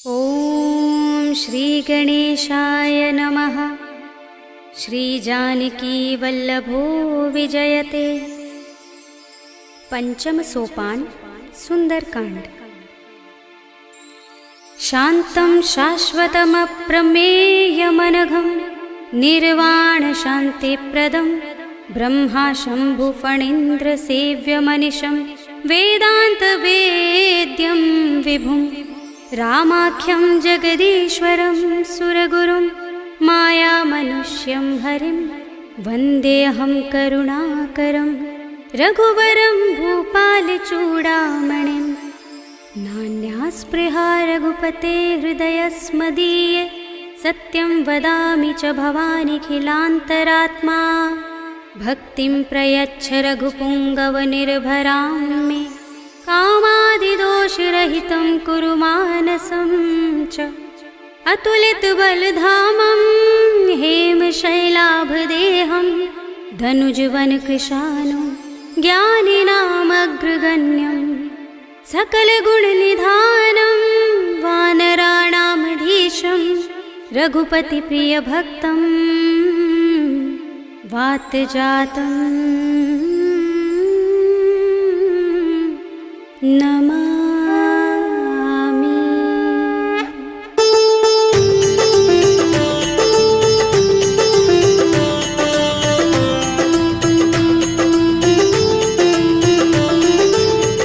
ॐ श्री गणेशाय नमः। श्री जानकी वल्लभो विजयते। पंचम सोपान सुंदरकांड। शांतं शाश्वतमप्रमेयमनघं निर्वाण शान्तिप्रदं ब्रह्मा शंभु फणीन्द्र सेव्यमनिशं वेदान्तवेद्यं विभुं रामाख्यं जगदीश्वरं सुरगुरुं मायामनुष्यं हरिं वन्देऽहं करुणाकरं रघुवरं भूपालचूडामणिं। नान्यास्पृहा रघुपते हृदयस्मदीये सत्यं वदामि च भवानिखिलान्तरात्मा। भक्तिं प्रयच्छ रघुपुङ्गवनिर्भरां मे कामादिदोषरहितं कुरु मानसं च। अतुलितबलधामं हेमशैलाभदेहं धनुजवनकृशानुं ज्ञानिनामग्रगण्यं सकलगुणनिधानं वानराणामधीशं रघुपतिप्रियभक्तं वातजातं नमामि।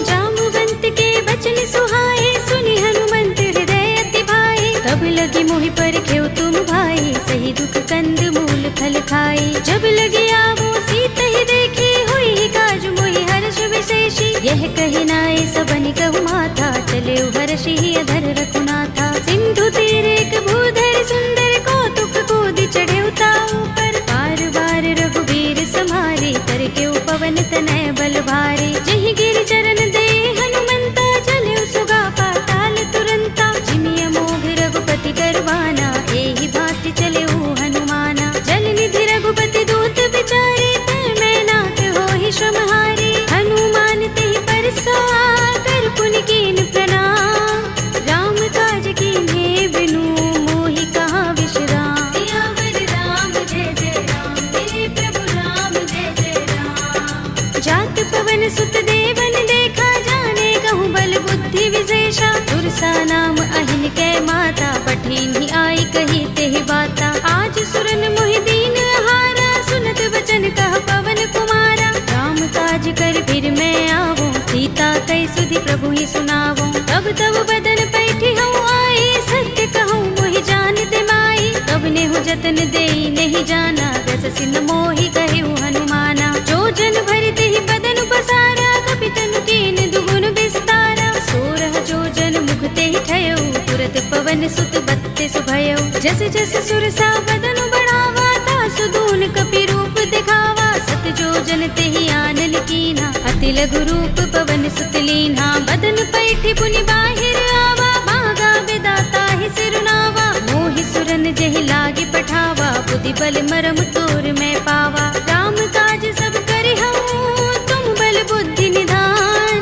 जामुवंत के बचन सुहाए सुनि हनुमंत हृदय अति भाए। तब लगी मोहि परखेउ तुम भाई सही दुख कंद मूल फल खाई। जब लगी आवो सीत ही देखी हुई काज मोहि हर्ष विशेषी। यह कही नाय सबनि कहु माथा चले हर्षि अधर रघुनाथा। सिंधु तीर एक भूधर सुंदर कौतुक कूदि चढ़े ताऊ पर। बार बार रघुबीर समारे करके पवन तनय बल भारे। जहि गिर चरण दे हनुमंता चले सुगा पाताल तुरंता। जिमिय मोघ रघुपति करवाना एहि भांति चले हनुमाना। जल निधि रघुपति दूत विचारे तै मैं नाथ होहि श्रमहारी। हनुमान तेहि परसा कर पुनि कीन प्रणाम। राम काज कीन्हे बिनु मोहि कहाँ विश्राम। सियावर राम जय जय राम मेरे प्रभु राम जय जय राम। जात पवन सुत देवन देखा जाने कहूँ बल बुद्धि विशेषा। सुरसा नाम अहिन कै माता पठिन ही आई कही तेहि बाता। आज सुरन मोहि दीन हारा सुनत वचन कह पवन कुमारा। राम काज कर फिर मैं आवो सीता कई सुधि प्रभु ही सुनावो। तब तब बदन पैठी हूँ आई सत्य कहूँ मोहि जानते माई। तब नेहु जतन देई नहीं जाना दस सिन मोहि कहेउ हनुमाना। जो जन भरते ही बदन पसारा कपितन कीन दुगुन विस्तारा। सोरह जो जन मुख ते ही ठयउ तुरत पवन सुत बत्तीस भयउ। जस जस सुरसा बदन बढ़ावा तासु दून कपि रूप दिखावा। सत जो जन ते ही आनन कीन्हा अति लघु रूप पवन सुत लीन्हा। बदन पैठी पुनि बाहिर आवा मागा विदाता ही सिरुनावा। मोहि सुरन जहि लागे पठावा बुद्धि बल मरम तोर मैं पावा। राम काज सब करि हूँ तुम बल बुद्धि निधान।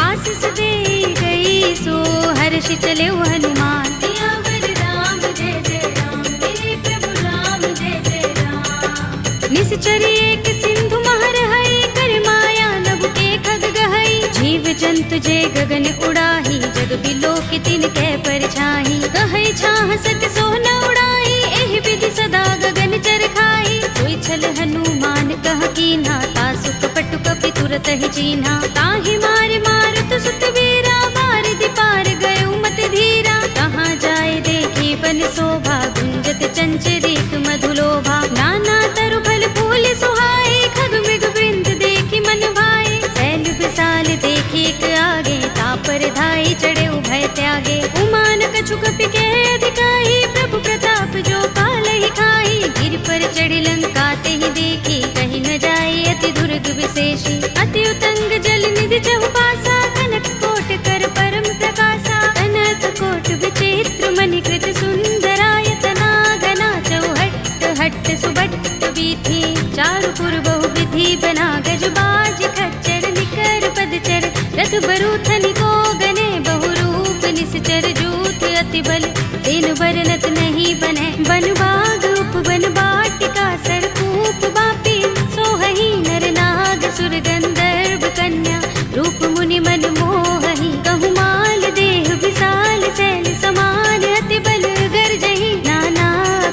आशीष दे गई सो हर्षि चले हनुमान। सियावर राम जय जय राम मेरे प्रभु राम जय जय राम। निश्चरी एक सिंधु महर हई कर माया नभ के खग गहई। जीव जंतु जे गगन उड़ाही जग बिलो के तिन कै परछाही। कहै छाह सक सो न उड़ाई एहि विधि सदा गगन चर खाई। सोई छल हनुमान कह कीन्हा तासु कपटु कपि तुरत ही चीन्हा। ताहि मार मारुत सुत वीरा मार दिपार गयो मत धीरा। कहाँ जाए देखी बन शोभा गुंजत चंचरीक मधुलोभा। नाना तरु फल फूल सुहाए खग मृग वृंद देखी मन भाए। सैल विशाल देखी एक आगे तापर धाई चढ़े उभय त्यागे। उमान कछु कपि के अधिकाई प्रभु प्रताप जो काल ही खाई। गिर पर चढ़ी लंका ते ही देखी कहीं न जाए अति दुर्ग विशेषी। अति उतंग जल निधि चहुपासा कनक कोट कर परम प्रकाशा। कनक कोट विचित्र मणिकृत सुंदरायतना घना चौहट्ट हट्ट सुबट्ट वीथी। चारु पुर बहु विधि बना गज बाज खच्चर निकर पदचर। रथ बरूथनि को गने बहु रूप निश्चर जूथ अति बल तेन बरनत नहीं बने बन बाग उपवन बाटिका सरकूप बापी सोहहि नर नाग सुर गंधर्व कन्या रूप मुनि मन मोहहि कहु माल देह विशाल शैल समान अति बल गर्जहि नाना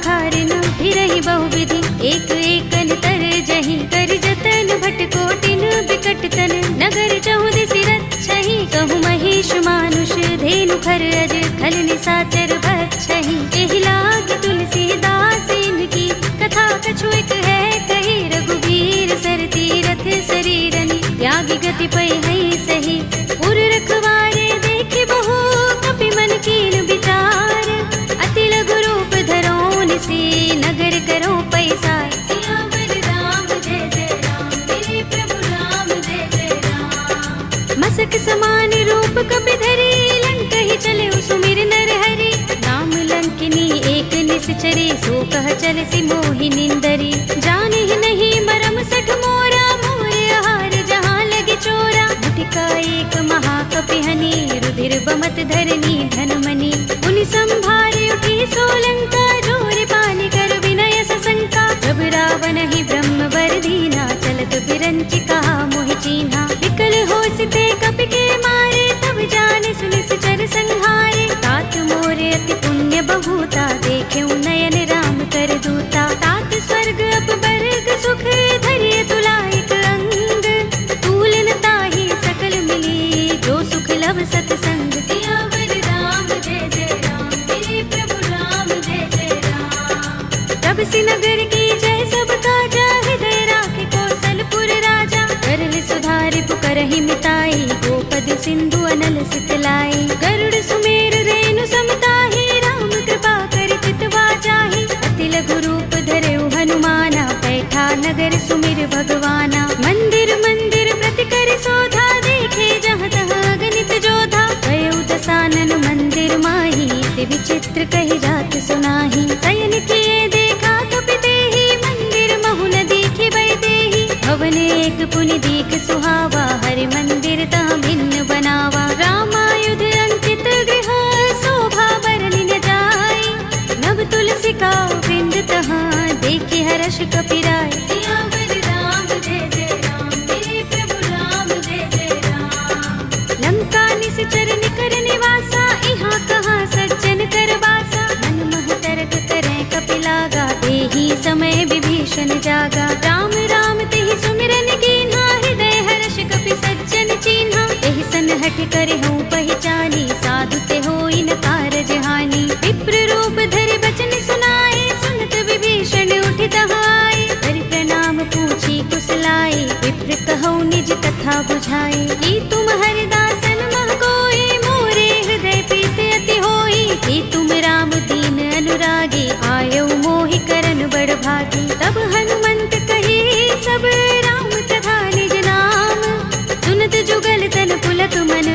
खारिन फिरहि बहुविधि एक एकन तर जहि कर जतन भट कोटिन बिकट तन नगर चहुदिस रक्षहि कहु महिष मानुष धेनु खर अज खल निसाचर बक्षहि एहि लाग तुलसीदास इनकी कथा कछु एक है कही रघुबीर सर तीरथ शरीरनि त्यागी गति पै है सही उर रखवारे देखे बहु कपि मन कीन विचार अति लघु रूप धरोन से नगर करो पैसा सियावर राम जय जय राम मेरे प्रभु राम जय जय राम मसक समान रूप कपि धरे लंक ही चले सुमिर नर हरि नाम लंकिनी एक निश्चरे सो कह चल सी मोहि निंदरी जाने ही नहीं मरम सठ मोरा मोरे आहार जहाँ लगे चोरा मुठिका एक महाकपिहनि रुधिर बमत धरनी धनमणि मुनि संभारे उठी सोलंका जोर पानी कर विनय सशंका जब रावण ही ब्रह्म वर दीना चलत बिरंचि कहा मोहि चीन्हा विकल होसिते कपि के मारे तब जाने सुनिस चर संहारे तात मोरे अति पुण्य बहुता देखे नयन राम कर दूता तात स्वर्ग अपवर्ग सुख धरिय तुलायक अंग तूलन ताहि सकल मिली जो सुख लव सतसंग सियावर राम जय जय राम मेरे प्रभु राम जय जय राम तब सी नगर की जय सब काजा हृदय राखे कौशलपुर राजा करल सुधारि पुकरहि मिताई गोपद सिंधु अनल सितलाई गरुड़ सुमेर रेणु समताहि राम कृपा कर चितवा जाहि अति लघु रूप धरेउ हनुमाना बैठा नगर सुमिर भगवाना मंदिर मंदिर प्रति कर शोधा देखे जहाँ तहाँ गणित जोधा गयो दसानन मंदिर माही ते विचित्र कही जात सुनाही शयन किए देखा कपि तेहि मंदिर महु न दीखि बै देहि भवन एक पुनि दीख सुहावा हरि मंदिर तह भिन्न बनावा रामायुध अंकित गृह शोभा बरनि न जाय नव तुलसी का वृंद तहाँ देखे हर्ष कपिराय सियावर राम जय जय राम मेरे प्रभु राम जय जय राम लंका निश्चर निकर निवासा इहाँ कहाँ सज्जन कर बासा मन मह तरक करें कपिलागा तेहि समय विभीषण जागा राम राम तेहि सुमिरन कीन्हा हृदय हर्ष कपि सज्जन चीन्हा एहि सन हठ करे हूँ पहचानी साधु ते होई न कारज हानि विप्र रूप धरि बचन सुनाए सुनत विभीषण उठि तहाय हरि प्रणाम पूछी कुशलाए विप्र कहौ निज कथा बुझाए की तुम हरिदासन मह कोई मोरे हृदय प्रीत अति होई की तुम राम दीन अनुरागी आयो मोहि करन बड़ भागी तब हनुमंत कही सब राम तथा निज नाम सुनत जुगल तन पुलक मन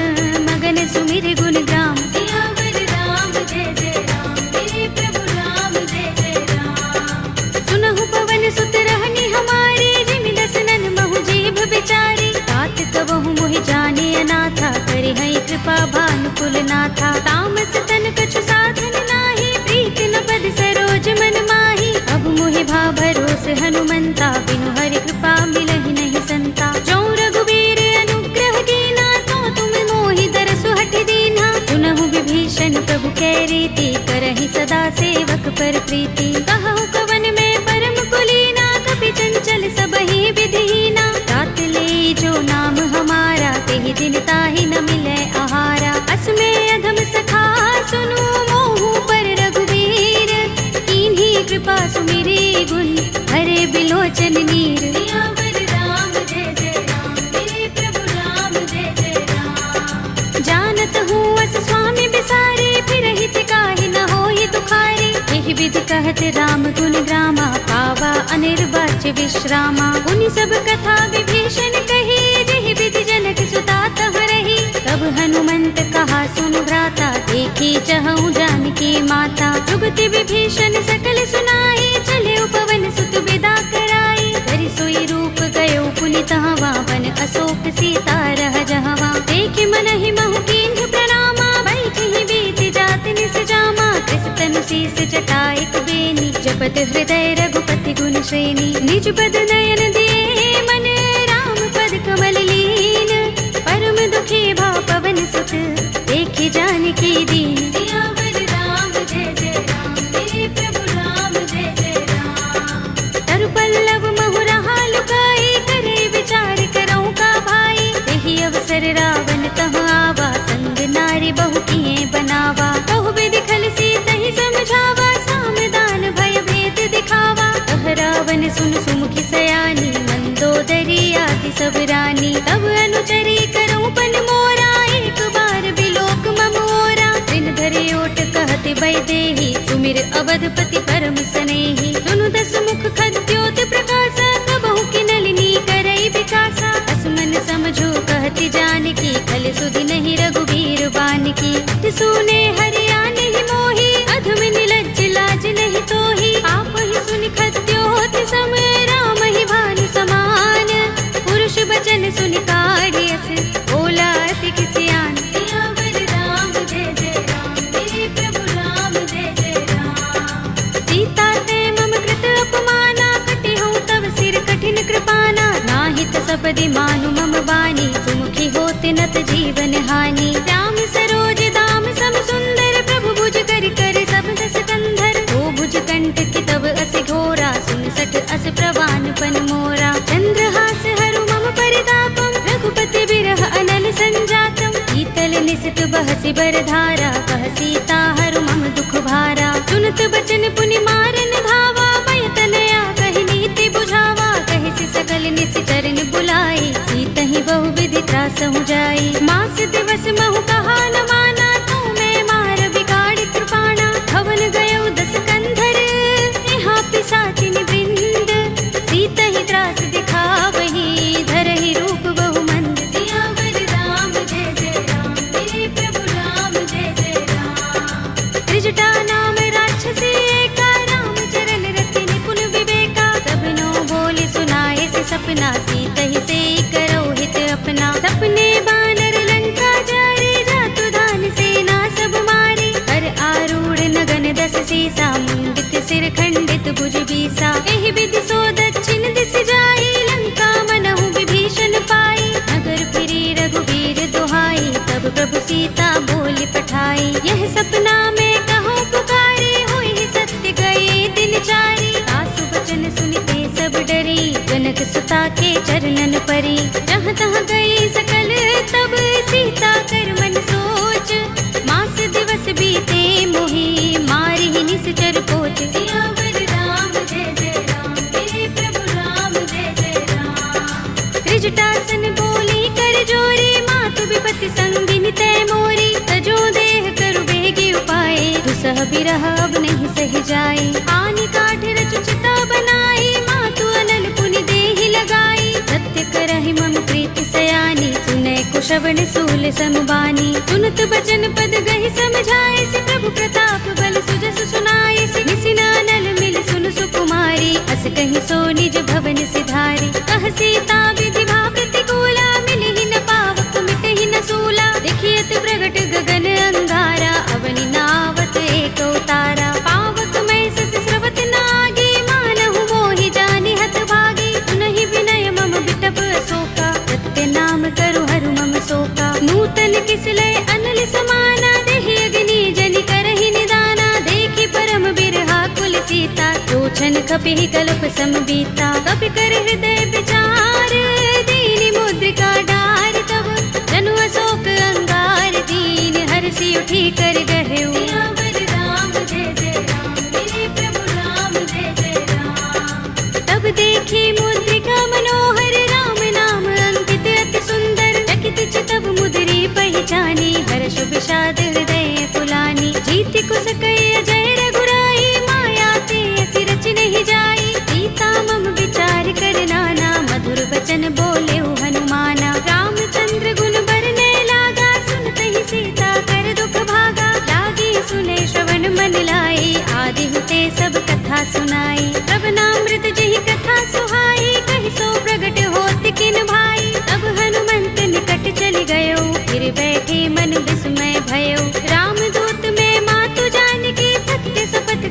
मगन सुमिर गुण ग्राम सियावर राम जय जय राम मेरे प्रभु राम जय जय राम सुनहु पवन सुत रहनी हमारे जिमि दसनन महु जीभ बिचारी तात कबहु मोहि जाने अनाथा करे है कृपा भानुकुल नाथा तामस तन कछु साधन नाही प्रीत न पद सरोज मन माही अब मोहि भा भरोस हनुमंता बिनु हरि कृपा मिलहि नहीं संता जो रघुबीर अनुग्रह कीना तो तुम मोहि दरसु हठ दीना सुनहु विभीषण प्रभु कै रीति करहि सदा सेवक पर प्रीति कहु कवन में परम कुलीना कपि चंचल सबहि विधिहीना तात ले जो नाम हमारा तेहि दिन ताहि न मिलै आहारा अस्मे अधम सखा सुनु मोहु पर रघुबीर कीन्ही कृपा सुमिरी गुण हरे बिलोचन नीर सियावर राम जय जय राम मेरे प्रभु राम जय जय राम जानत हूँ अस स्वामी बिसारे फिर हित काहि न होहि दुखारे एहि विधि कहत राम गुण ग्रामा पावा अनिर्वाच्य विश्रामा उनि सब कथा विभीषण कही जेहि विधि जनक सुता तह रही तब हनुमंत कहा सुनु भ्राता देखी चहु जानकी माता जुगति विभीषण सकल सुनाई चले उपवन सुत विदा कराई धरि सोई रूप गयो पुनि तहवा बन अशोक सीता रह जहवा देखि मन ही महु कीन्ह प्रणामा बैठि सीस जटाइक बेनी, जपत हृदय रघुपति गुण श्रेणी। निज पद नयन दिए मन, राम पद कमल लीन। परम दुखी भाव पवन सुत, देखे जानकी दीन। सियावर राम जय जय राम, मेरे प्रभु राम जय जय राम। तरु पल्लव महु रहा लुकाई, करे विचार करऊं का भाई। यही अवसर रावण तह आवा, संग नारी बहु किए बनावा। बहु विधि खल सीत ही समझावा, सामदान भय भेद दिखावा। कह रावण सुन सुमुखी सयानी, मंदोदरी आदि सब रानी। तब अनुचरी करऊं पन मोरा, एक बार बिलोक मम ओरा। दिन धरे ओट कहते वैदेही, सुमिर अवधपति परम स्नेही। सुनु दस मुख खद्योत प्रकाशा, कबहु की नलिनी करई विकासा। असमन समझो कहती जानकी, खल सुधि नहीं रघुबीर बानकी। सुने हरिया नहीं मोही, अधम निलज्ज लाज नहीं तोही। आप ही सुनि खद्योत सम, राम ही भानु समान। पुरुष बचन सुनि काढ़ियस, बोला अति किसियान। सियावर राम जय जय राम, मेरे प्रभु राम जय जय राम। सीता ते मम कृत अपमाना, कटे हूँ तव सिर कठिन कृपाना। नाहित सपदि मानु मम बानी, सुमुखी होते नत जीवन हानि। राम सरोज दाम सम सुंदर, प्रभु भुज कर कर सब दस कंधर। ओ भुज कंठ की तब अस घोरा, सुन सठ अस प्रवान पन मोरा। चंद्रहास हरु मम परितापम, रघुपति बिरह अनल संजातम। शीतल निसित बहसि बरधारा, कह सीता हरु मम दुख भारा। सुनत बचन पुनि मारन धावा, भय तनया कहि नीति बुझावा। कहि सि सकल निसिचरन बुलाई, सीत ही बहु विधि त्रासहु जाई। मास दिवस महु कहा न माना, तू मैं मार बिगाड़ कृपाणा। भवन गयो दस कंधर, यहाँ पिशाचिनी वृंद। सीत ही त्रास दिखावही, धरहि रूप बहु मंद। सियावर राम जय जय राम, मेरे प्रभु राम जय जय राम। त्रिजटा नाम राक्षसी एका, राम चरण रति निपुण विवेका। सबनो बोले सुनाए से सपना, सीत ही से करो हित अपना। सपने बानर लंका जारे, जातु दान सेना सब मारे। हर आरूढ़ नगन दस सीसा, मुंडित सिर खंडित भुज बीसा। एहि विधि सो दक्षिण दिस जाई, लंका मनहु विभीषण पाई। नगर फिरी रघुबीर दुहाई, तब प्रभु सीता बोली पठाई। यह सपना में कहूँ पुकारे, हुई ही सत्य गए दिन चारी। आसु बचन सुनते सब डरी, जनक सुता के चरणन परी। जहाँ तहाँ गई सकल तब, सीता कर मन सोच। मास दिवस बीते मोही, मारी ही निश्चर पोच। सियावर राम जय जय राम, मेरे प्रभु राम जय जय राम। त्रिजटासन बोली कर जोरी, मातु विपति संगिनी तय मोरी। तजो देह करु बेगी उपाय, दुसह बिरह अब नहीं सह जाए। आनि काठ रचु चिता बनाई, मातु अनल पुनि देहि लगाई। सत्य करहि मम प्रीति सयानी, सुनै कुशवन सूल समबानी। सुनत बचन पद गहि समझाए, से प्रभु प्रताप बल सुजस सुनाए। से निसिना नल मिल सुन सुकुमारी, अस कहि सो निज भवन सिधारी। कह सीता विधि भा प्रतिकूला, मिलि ही न पावक मिटहि न सूला। देखियत प्रगट गगन अंगारा, अवनि नावत एक उतारा। पावक मैं सस स्रवत नागी, मानहु मोहि जानि हत भागी। सुनहि विनय मम बिटप अशोका, सत्य नाम करु हरु मम शोका। नूतन किसलय अनल समाना, देहि अग्नि जनि करहि निदाना। देखि परम बिरहा कुल सीता, रोचन कपिहि कल्प सम बीता। कपि कर हृदय विचार, दीनि मुद्रिका डार। तब जनु अशोक अंगार, दीन हर्षि उठी कर गहेउ। सियावर राम जय जय राम, मेरे प्रभु राम जय जय राम। तब देखी मुद्रिका मनोहर, राम नाम अंकित अति सुंदर। चकित चितव मुद्री पहचानी, हर्ष विषाद हृदय पुलानी। जीति कुस कई अजय रघुराई, माया ते असि रच नहीं जाई। सीता मम विचार कर नाना, मधुर वचन बोले हनुमाना। रामचंद्र गुण बरने लागा, सुनते ही सीता कर दुख भागा। लागी सुने श्रवण मन लाई, आदि हुते सब कथा सुनाई। श्रवणामृत जहि कथा सुहाई, कहि सो प्रगट होत किन भाई। तब हनुमंत निकट चल गयो, फिर बैठे मन विस्मय भयो। रामदूत में मातु जानकी, सत्य शपथ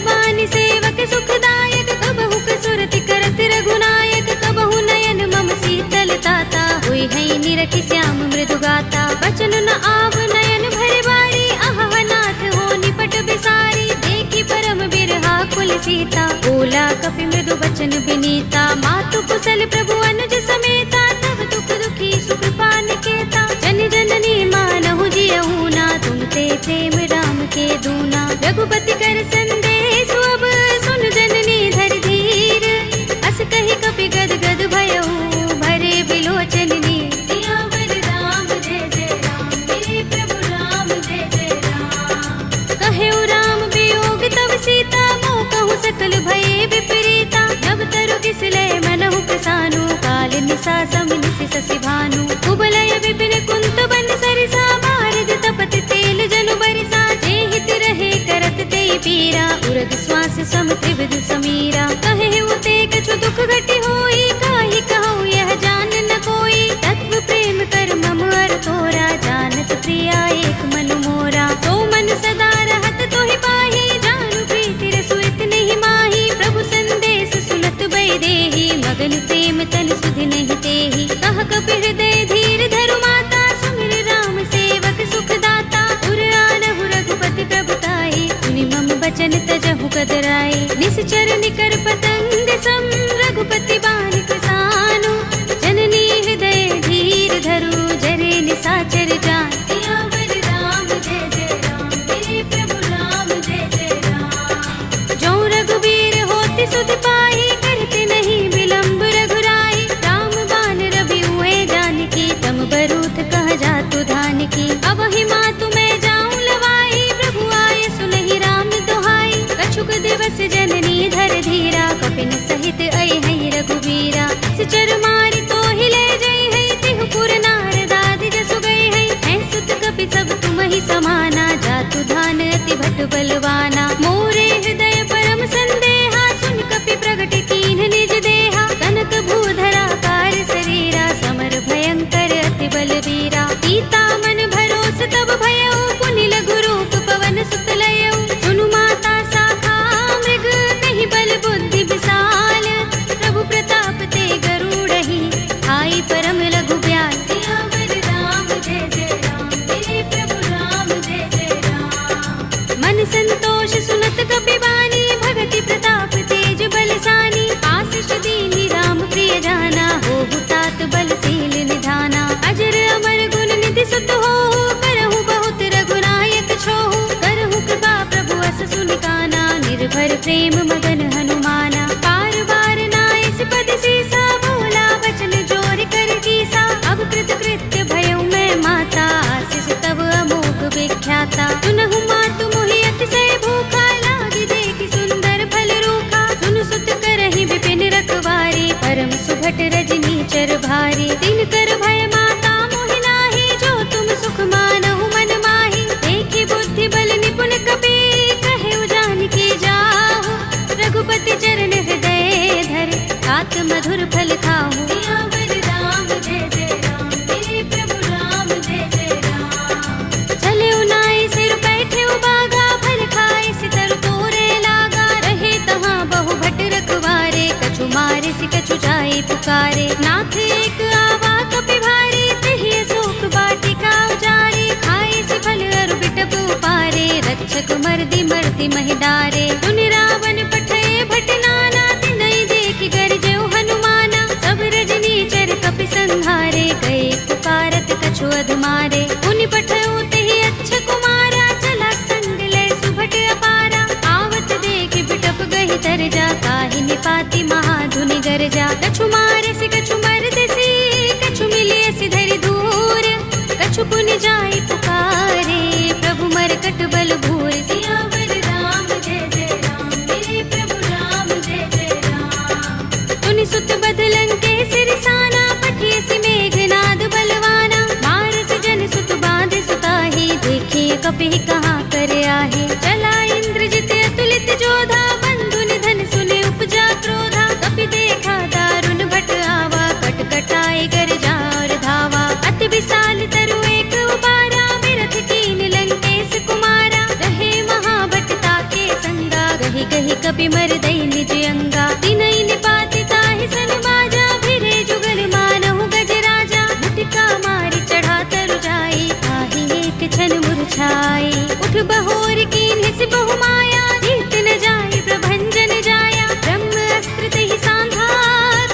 बानी सेवक सुखदायक, कबहु कसुरति करत रघुनायक, कबहु नयन मम शीतल ताता, हुई है निरखि श्याम मृदु गाता। बचन न आव नयन भरे बारी, अहह नाथ हो निपट बिसारी, देखी परम बिरहा कुल सीता, बोला कपि मृदु बचन बिनीता। मातु कुशल प्रभु अनुज समेता, तब दुख दुखी सुकृपा निकेता, जन जननी मानहु जियहु ना, तुम ते प्रेम राम के दूना। रघुपति कर संदेश अब सुन जननी धर धीर, अस कहि कपि गद गद भयहु भरे बिलोचन नीर। सियावर राम जय जय राम, मेरे प्रभु राम जय जय राम। कहेउ राम वियोग तब सीता, मोह कहूँ सकल भये विपरीता। नव तरु किसले मनहु प्रसानु, काल निसा समिनिसि शशि भानु। कुबलय विपिन कुंत बन सरिसा, बारद तपत तेल जनु बरिसा। जे हित रहे करत ते पीरा, उरग श्वास सम त्रिविध समीरा। कहेउ ते कछु दुख घटी होई, काहि कहूँ यह जान न कोई। तत्व प्रेम कर मम अर तोरा, जानत प्रिया एक मन मोरा। तो मन सदा रहत तोहि पाही, जानु प्रीति रसु इतने माही। प्रभु संदेश सुनत बै देहि, मगन प्रेम तन सुधि नहीं तेहि। कह कपि हृदय धीर धरु माता, सुमिर राम सेवक सुख दाता। उर आनहु रघुपति प्रभुताई, सुनि मम बचन तजहु कदराई। निश्चर निकर पतंग सम, रघुपति बानिक सानु। जननी हृदय धीर धरु, जरे निसाचर जान। सियावर राम जय जय राम, मेरे प्रभु राम जय जय राम। जो रघुबीर होति सुधि पाही, करते नहीं विलंब रघुराई। राम बान रवि हुए जानकी, तम बरूथ कह जातु धानकी। अब ही मातु मैं जाऊं लवाई, प्रभु आए सुनहि राम दुहाई। कछुक दिवस जननी धर धीरा, कपिन सहित आई है रघुबीरा। सिचर मारि तो ही ले जई है, तिहु पुर नारद आदि जसु गई है। हैं सुत कपि सब तुम ही समाना, जातु धान अति भट बलवाना। मोरे हृदय परम संदेहा, सुन कपि प्रगट कीन्ह निज देहा। कनक भूधरा कार शरीरा, समर भयंकर अति बलवीरा। सीता मन भरोस तब भयउ, पुनि लघु रूप पवन सुत लयउ। सुनु माता शाखा मृग, नहीं बल बुद्धि विशाल। प्रभु प्रताप ते गरुड़हि, आई परम लघु ब्याल। सियावर राम जय जय राम, मेरे प्रभु राम जय जय राम। मन संतोष सुनत कपि बानी, भगति प्रताप तेज बलसानी। आशीष दीनि राम प्रिय जाना, होहु तात बलशील निधाना। अजर अमर गुण निधि सुत होहु, करहु बहुत रघुनायक छोहु। करहु कृपा प्रभु अस सुनि काना, निर्भर प्रेम मगन हनुमाना। बार बार नाइस पद सीसा, बोला वचन जोर कर कीसा। अब कृत कृत्य भयउ मैं माता, आशीष तब अमोघ विख्याता। सुनहु मातु मोहि अतिशय भूखा, लागी देखि सुंदर फल रूखा। सुन सुत करहि विपिन रखवारी, परम सुभट रजनी चर भारी। दिन कर भय माता मोहि नाही, जो तुम सुख मानहु मन माही। देखि बुद्धि बल निपुण कपि, कहेउ जानकी जाहु। रघुपति चरण हृदय धर, तात मधुर फल खाहु। सियावर राम जय जय राम, मेरे प्रभु राम जय जय राम। चले उनाई सिर बैठे बागा, फल खाए सितर तोरे लागा। रहे तहाँ बहु भट रखवारे, कछु मारे सि कछु जाए पुकारे। नाथ एक आवा कपि भारी, तेहि अशोक वाटिका उजारे। खाए सि फल अरु बिटप उपारे, रक्षक मर्दि मर्दि महि डारे। सुनि रावण पठय भट नाना, तिनहि देखि गरजेउ हनुमाना। सब रजनी चर कपि संहारे, गए पुकारत कछु अधमारे। मुनि पठउ तेहि अच्छ कुमारा, चला संग लय सुभट अपारा। आवत देखि बिटप गहि तरजा, काहि निपाति महाधुनि गरजा। कछु मारे सि कछु मरदेसि, कछु मिलिय सि धरि दूर। कछु पुनि जाई पुकारे, प्रभु मरकट बल भूर। सियावर राम जय जय राम, मेरे प्रभु राम जय जय राम। तुनि सुत बदलन के सिरसाना, पठिय सि मेघनाद बलवाना। मारस जन सुत बांध सुताही, देखिए कपि कहाँ कर आहे। चला इंद्रजित अतुलित जोधा, बंधु निधन सुने उपजा क्रोधा। कपि देखा दारुण भट आवा, कट कटाए गरजा और धावा। अति विशाल तरु एक उबारा, विरथ कीन लंकेश कुमारा। रहे महाभट ताके संगा, गहि गहि कपि मर दई निज अंगा तिनई निपात ताहि सन बाजा फिरे जुगल मानहु गज राजा मुटिका मारी चढ़ा तरु जाई ताहि एक क्षण मुरझाई उठ बहोर कीन हिस बहु माया जीत न जाई प्रभंजन जाया ब्रह्म अस्त्र तहि सांधा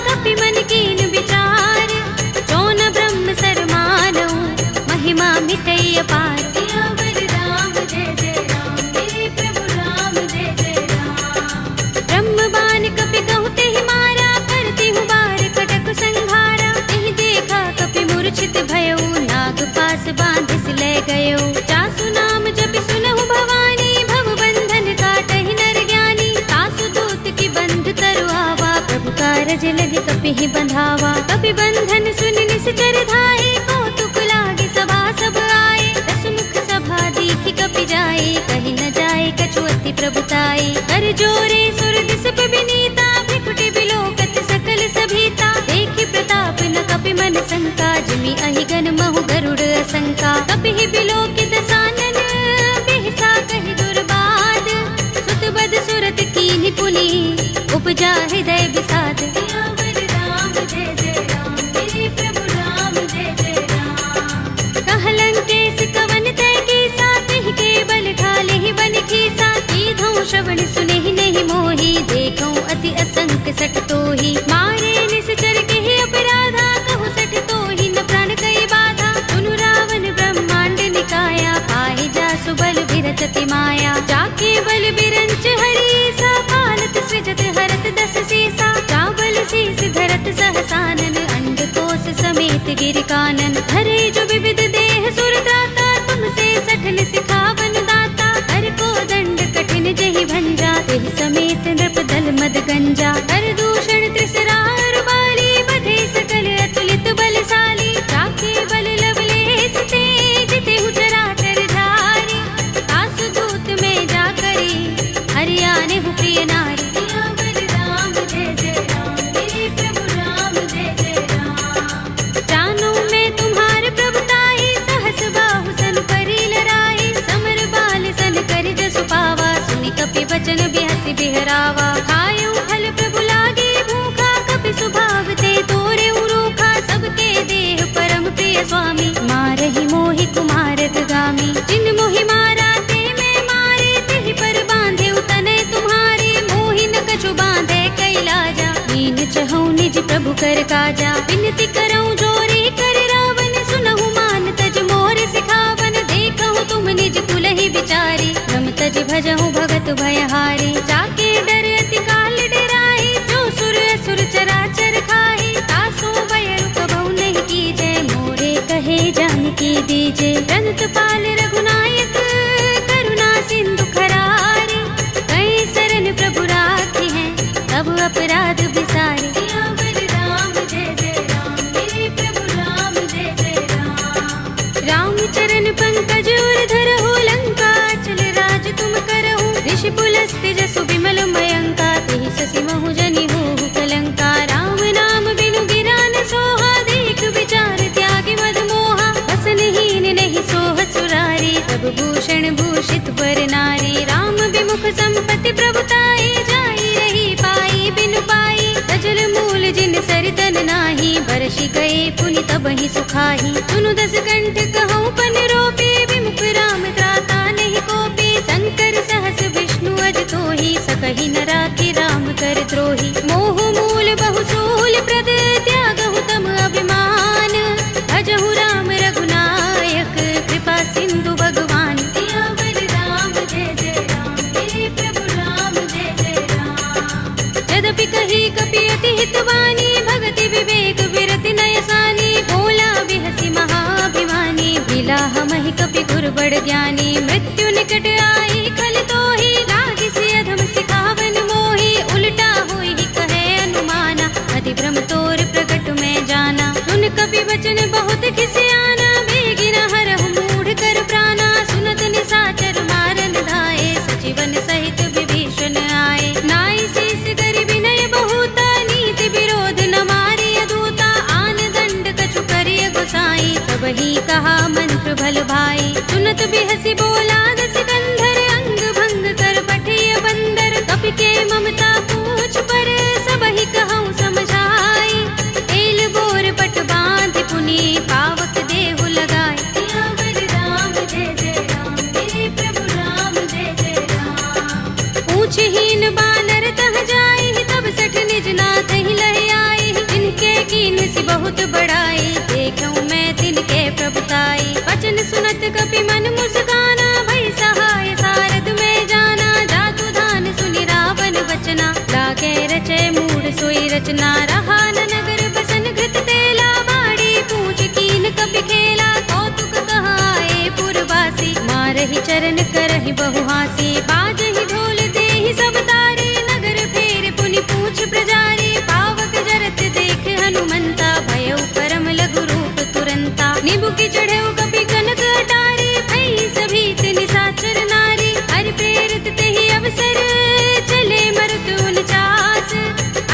कपि मन कीन विचार जौन ब्रह्म सर मानहु महिमा मिटई अपार सियावर राम जय जय राम मेरे प्रभु राम जय जय राम ब्रह्म बाण कपि कहु तेहि मारा करती हूँ बार कटक संहारा तेहि देखा कपि मूर्छित भयउ नाग पास बांधिस ले गयो जासु नाम जपि सुनहु भवानी भव बंधन काटहि नर ज्ञानी तासु दूत की बंध तरु आवा प्रभु कारज लगे कपि ही बंधावा कपि बंधन सुन निश्चर धाये कौतुक लागे सभा सब आए दस मुख सभा दीखि कपि जाए कहीं न जाए कछु अति प्रभुताई कर जोरे सुर दिस विनीता भ्रिकुटि बिलोकत सकल सभीता देखि प्रताप न कपि मन शंका जिमि अहि गन महु गरुड़ असंका कपि ही बिलोकित सानन बिहसा कहि दुर्बाद सुत बद सुरत कीन्हि पुनि उपजा हृदय विषाद सियावर राम जय जय राम मेरे प्रभु राम जय जय राम कहलंकेश कवन तै कीसा तिहि के बल घाले ही बन खीसा कीधौ श्रवण सुनेहि नहीं मोहि देखौ अति असंक सठ तोहि मारे निश्चर केहि अपराधा कहु सठ तोहि न प्राण कई बाधा सुनु रावण ब्रह्मांड निकाया पाहि जासु बल विरचति माया जाके बल बिरंच हरि सा पालत सृजत हरत दस सीसा चावल शीस धरत सहसानन अंडकोश समेत गिर कानन धरे जो विविध देह सुर दाता तुमसे सठन सिखावन दाता हर को दंड कठिन जहि भंजा तेहि समेत नृप दल मद गंजा हर दूषण त्रिसरार बाली बधे सकल अतुलित बलशाली जाके बल लवलेस तेज तेहु चराचर झारी तासु दूत में जा करी हरियाणे हु प्रिय नारी सियावर राम जय जय राम मेरे प्रभु राम जय जय राम जानो मैं तुम्हार प्रभुताई सहस बाहु सन करी लराई समर बाल सन करि जसु पावा सुनि कपि बचन बिहसि बिहरावा खायउ फल प्रभु लागे भूखा कपि सुभाव ते तोरे उरूखा सबके देह परम प्रिय स्वामी मारहि मोहि कुमारत गामी जिन मोहि मारा ते मैं मारे तेहि पर बांधे तनय तुम्हारे मोहि न कछु बांधे कैलाजा मीन चहु निज प्रभु कर काजा विनती करऊं जोरी कर रावण सुनहु मान तज मोर सिखावन देखहु तुम निज कुलहि विचारी रम तज भजहु भगत भयहारी जाके डर अति काल डराई जो सुर असुर चराचर खाही तासो भय कबहु नहीं कीजे मोरे कहे जानकी दीजे रंत पाल रघुनायक करुणा सिंधु खरारी कई शरण प्रभु राखी हैं तब अपराध बिसारे सियावर राम जय जय राम मेरे प्रभु राम जय जय राम राम चरण पंकज उर धरहु लंका चल राज तुम करहु ऋषि पुलस्त्य जसु विमल मयंका तेहि शशि महु जनि होहु कलंका राम नाम बिनु गिरा न सोहा देख विचार त्यागी मद मोहा बसनहीन नहीं सोह सुरारी सब भूषण भूषित बर नारी राम विमुख संपत्ति प्रभुताई जाई रही पाई बिनु पाई सजल मूल जिन सरितन नाही बरषि गए पुनि तबहि सुखाही सुनु दस कंठ कहूँ पन रोपे विमुख राम त्राता नहीं कोपे शंकर सहस विष्णु अज तोहि सकहि न राखी राम कर द्रोही मोह मूल बहु सूल प्रद त्यागहु तम अभिमान भजहु राम रघुनायक कृपा सिंधु भगवान सियावर राम जय जय राम मेरे प्रभु राम जय जय राम यद्यपि कही कपि अति हितवानी भगति विवेक विरति नयसानी भोला बिहसि महाभिमानी मिला हमहि कपि गुर बड़ ज्ञानी मृत्यु निकट आई खल तोहि लागी सि अधम सिखावन मोहि उल्टा होई कहे अनुमाना अति भ्रम तोर प्रगट में जाना सुन कपि वचन बहुत खिसियाना बेगिन हरहु मूढ़ कर प्राणा सुनत निशाचर मारन धाये सजीवन सहित विभीषण आए नाई शीस करि विनय बहुता नीति विरोध न मारी अधूता आन दंड कछु करिय गोसाई सबहि कहा मंत्र भल भाई सुनत बिहसि बोला दस कंधर अंग भंग कर पठिय बंदर कपि के पूछहीन बानर तह जाई, तब सठ निज नाथ ही लह आई। जिनके कीन सी बहुत बड़ाई, देखूं मैं तिनके प्रभुताई। वचन सुनत कपि मन मुस्काना, भई सहाय सारद में जाना। जातु धान सुनि रावण वचना, लागे रचे मूढ़ सोई रचना। रहा न नगर बसन घृत तेला, बाड़ी पूछ कीन कपि खेला। कौतुक कहाए पुरवासी, मारहि चरण करहि बहु हासी। बाजहि ढोल देहि सब तारे, नगर फेर पुनि पूछ प्रजारी। पावक जरत देख हनुमंता, भयउ परम लघु रूप तुरंता। निबु की चढ़ेउ कपि कनक अटारी, भई सभीत निशाचर नारी। हरि प्रेरित तेहि अवसर, चले मरुत 49।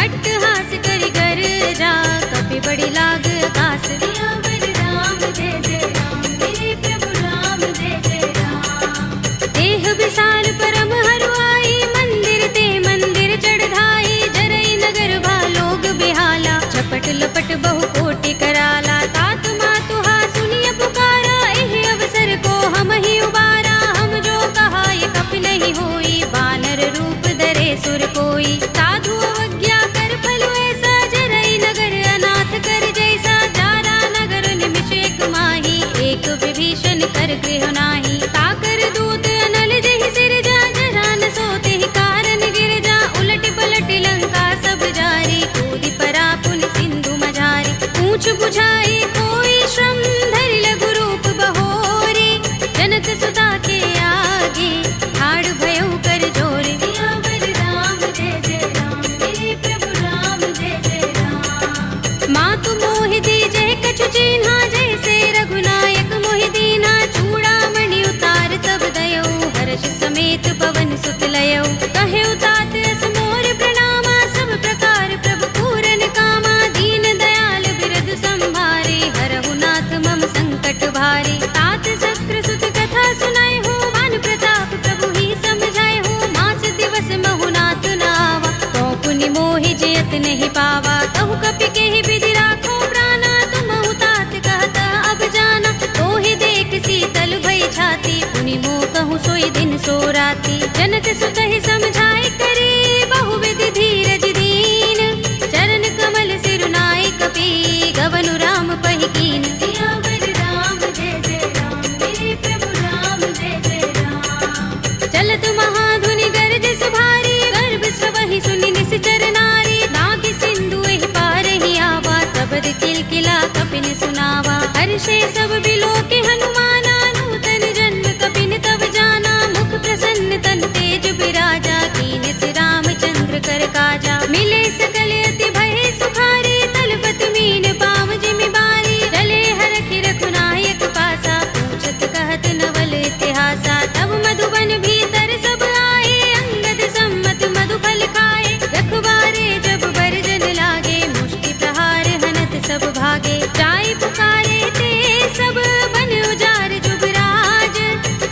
अट्टहास करि गर्जा, कपि बड़ी लाग आकाश। सियावर राम जय जय राम, मेरे प्रभु राम जय जय राम। देह विशाल परम हरुआई, मंदिर ते मंदिर चढ़ाई। जरई नगर भालोग बिहाला, झपट लपट बहु कोटि कराला। तात मातु हा सुनिय पुकारा, एहि अवसर को हम ही उबारा। हम जो कहा ये कपि नहीं होई, बानर रूप धरे सुर कोई। साधु अवज्ञा कर फल ऐसा, जरई नगर अनाथ कर जैसा। जारा नगर निमिष एक माही, एक विभीषण कर गृह नाही। ताकर दूत अनल जहि सिर जा, जरा न सोते ही कारण गिर जा। उलट पलट लंका सब जारी, कूदि परा पुनि सिंधु मझारी। पूछ बुझाई कोई श्रम, धरि लघु रूप बहोरी। जनक सुता के आगे, ठाड़ भयउ कर जोरे। सियावर राम जय जय राम, मेरे प्रभु राम जय जय राम। मातु मोहि दीजहि कछु चिन्हा, जैसे रघुनायक मोहि दीन्हा। चूड़ामणि उतार तब दयऊ, हर्ष समेत पवन सुत लयऊ। कहेउ तात अस मोर प्रणामा, सब प्रकार प्रभु पूरन कामा। दीन दयाल बिरद संभारे, हरहु नाथ मम संकट भारे। तात शक्र सुत कथा सुनाए हो, मान प्रताप प्रभु ही समझाए हो। मास दिवस महु नाथ नावा, तो पुनि मोहि जयत नहीं पावा। कहु कपि केहि विधि राखो प्राणा, तुमहु तात कहता अब जाना। तोहि देख शीतल भई छाती, पुनि मोह कहूँ सोई दिन सो राती। जनक सुतहि समझाए करे, बहु विधि धीरज दीन। चरण कमल सिरुनाए कपि, गवनु राम पहि कीन। सियावर राम जय जय राम, मेरे प्रभु राम जय जय राम। चलत महाधुनि गरज सुभारी, गर्भ स्वहि सुनि निश्चर नारी। नागि सिंधु एहि पार ही आवा, तबद किलकिला कपिन सुनावा। हर्षे सब बिलोके हनुमाना, नूतन जन्म कपिन तब जाना। मुख प्रसन्न तन तेज बिराजा, कीन सि रामचंद्र कर काजा। मिले सकल अति भय सुखारी, तलपत मीन पाव जिमि बारी। चले हरखि रघुनायक पासा, पूछत कहत नवल इतिहासा। तब मधुबन भीतर सब आए, अंगद सम्मत मधु फल खाए। रखवारे जब बरजन लागे, मुष्टि प्रहार हनत सब भागे। जाय पुकारे ते सब, बन उजार जुबराज।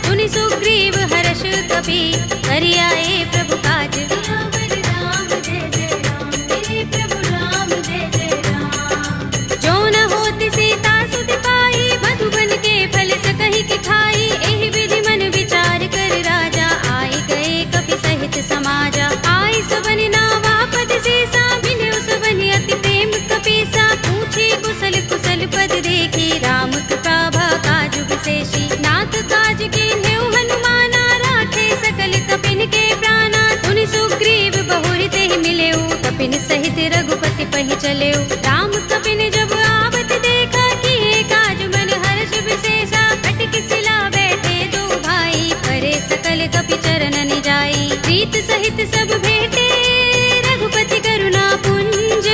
सुनि सुग्रीव हर्ष कपि, करि आए प्रभु काज। सियावर राम जय जय राम, मेरे प्रभु राम जय जय राम। जो न होति सीता सुत पाई, मधुबन के फल सकहि के खाई। एहि विधि मन विचार कर राजा, आई गए कपि सहित समाजा। आई सबनि नावा पद सीसा, मिलेउ सबनि अति प्रेम कपीसा। पूछी कुशल कुशल पद देखी, राम कृपा काज विशेषी। नाथ काज कीन्हेउ हनुमाना, राखे सकल कपिन के प्राणा। सुनि सुग्रीव बहुरि तेहि मिलेउ, कपिन सहित रघुपति पहि चलेउ। राम कपिन जब आवत देखा, किए काज मन हर्ष विशेषा। खटक सिला बैठे दो भाई, करे सकल कपि चरणन जाई। प्रीत सहित सब भेटे, रघुपति करुणा पुंज।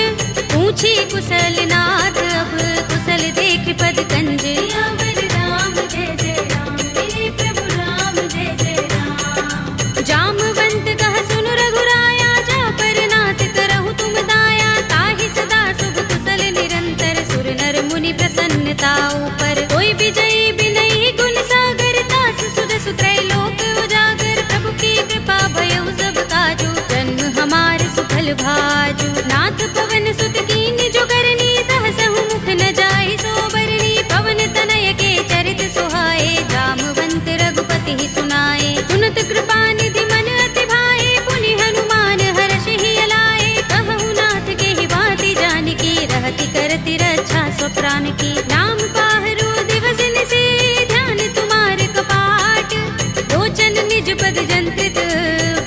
पूछी कुशल नाथ अब, कुशल देख पद कंज। सियावर राम जय जय राम, मेरे प्रभु राम जय जय राम। जामवंत कह सुनु रघुराया, जा पर नाथ करहु तुम दाया। ताहि सदा शुभ कुशल निरंतर, सुर नर मुनि प्रसन्नता ऊपर। कोई विजयी बिनहि गुण सागर, तास सुध सुत्रैलोक उजागर। प्रभु की कृपा भयउ सब काजू, जन्म हमार सुफल भाजू। नाथ पवन सुत कीन जो करनी, सहसहु मुख न जाय सो बरनी। पवन तनय के चरित सुहाए, जामवंत रघुपति ही सुनाए। सुनत कृपा निधि मन अति भाए, पुनि तन निज पद जंत्रित,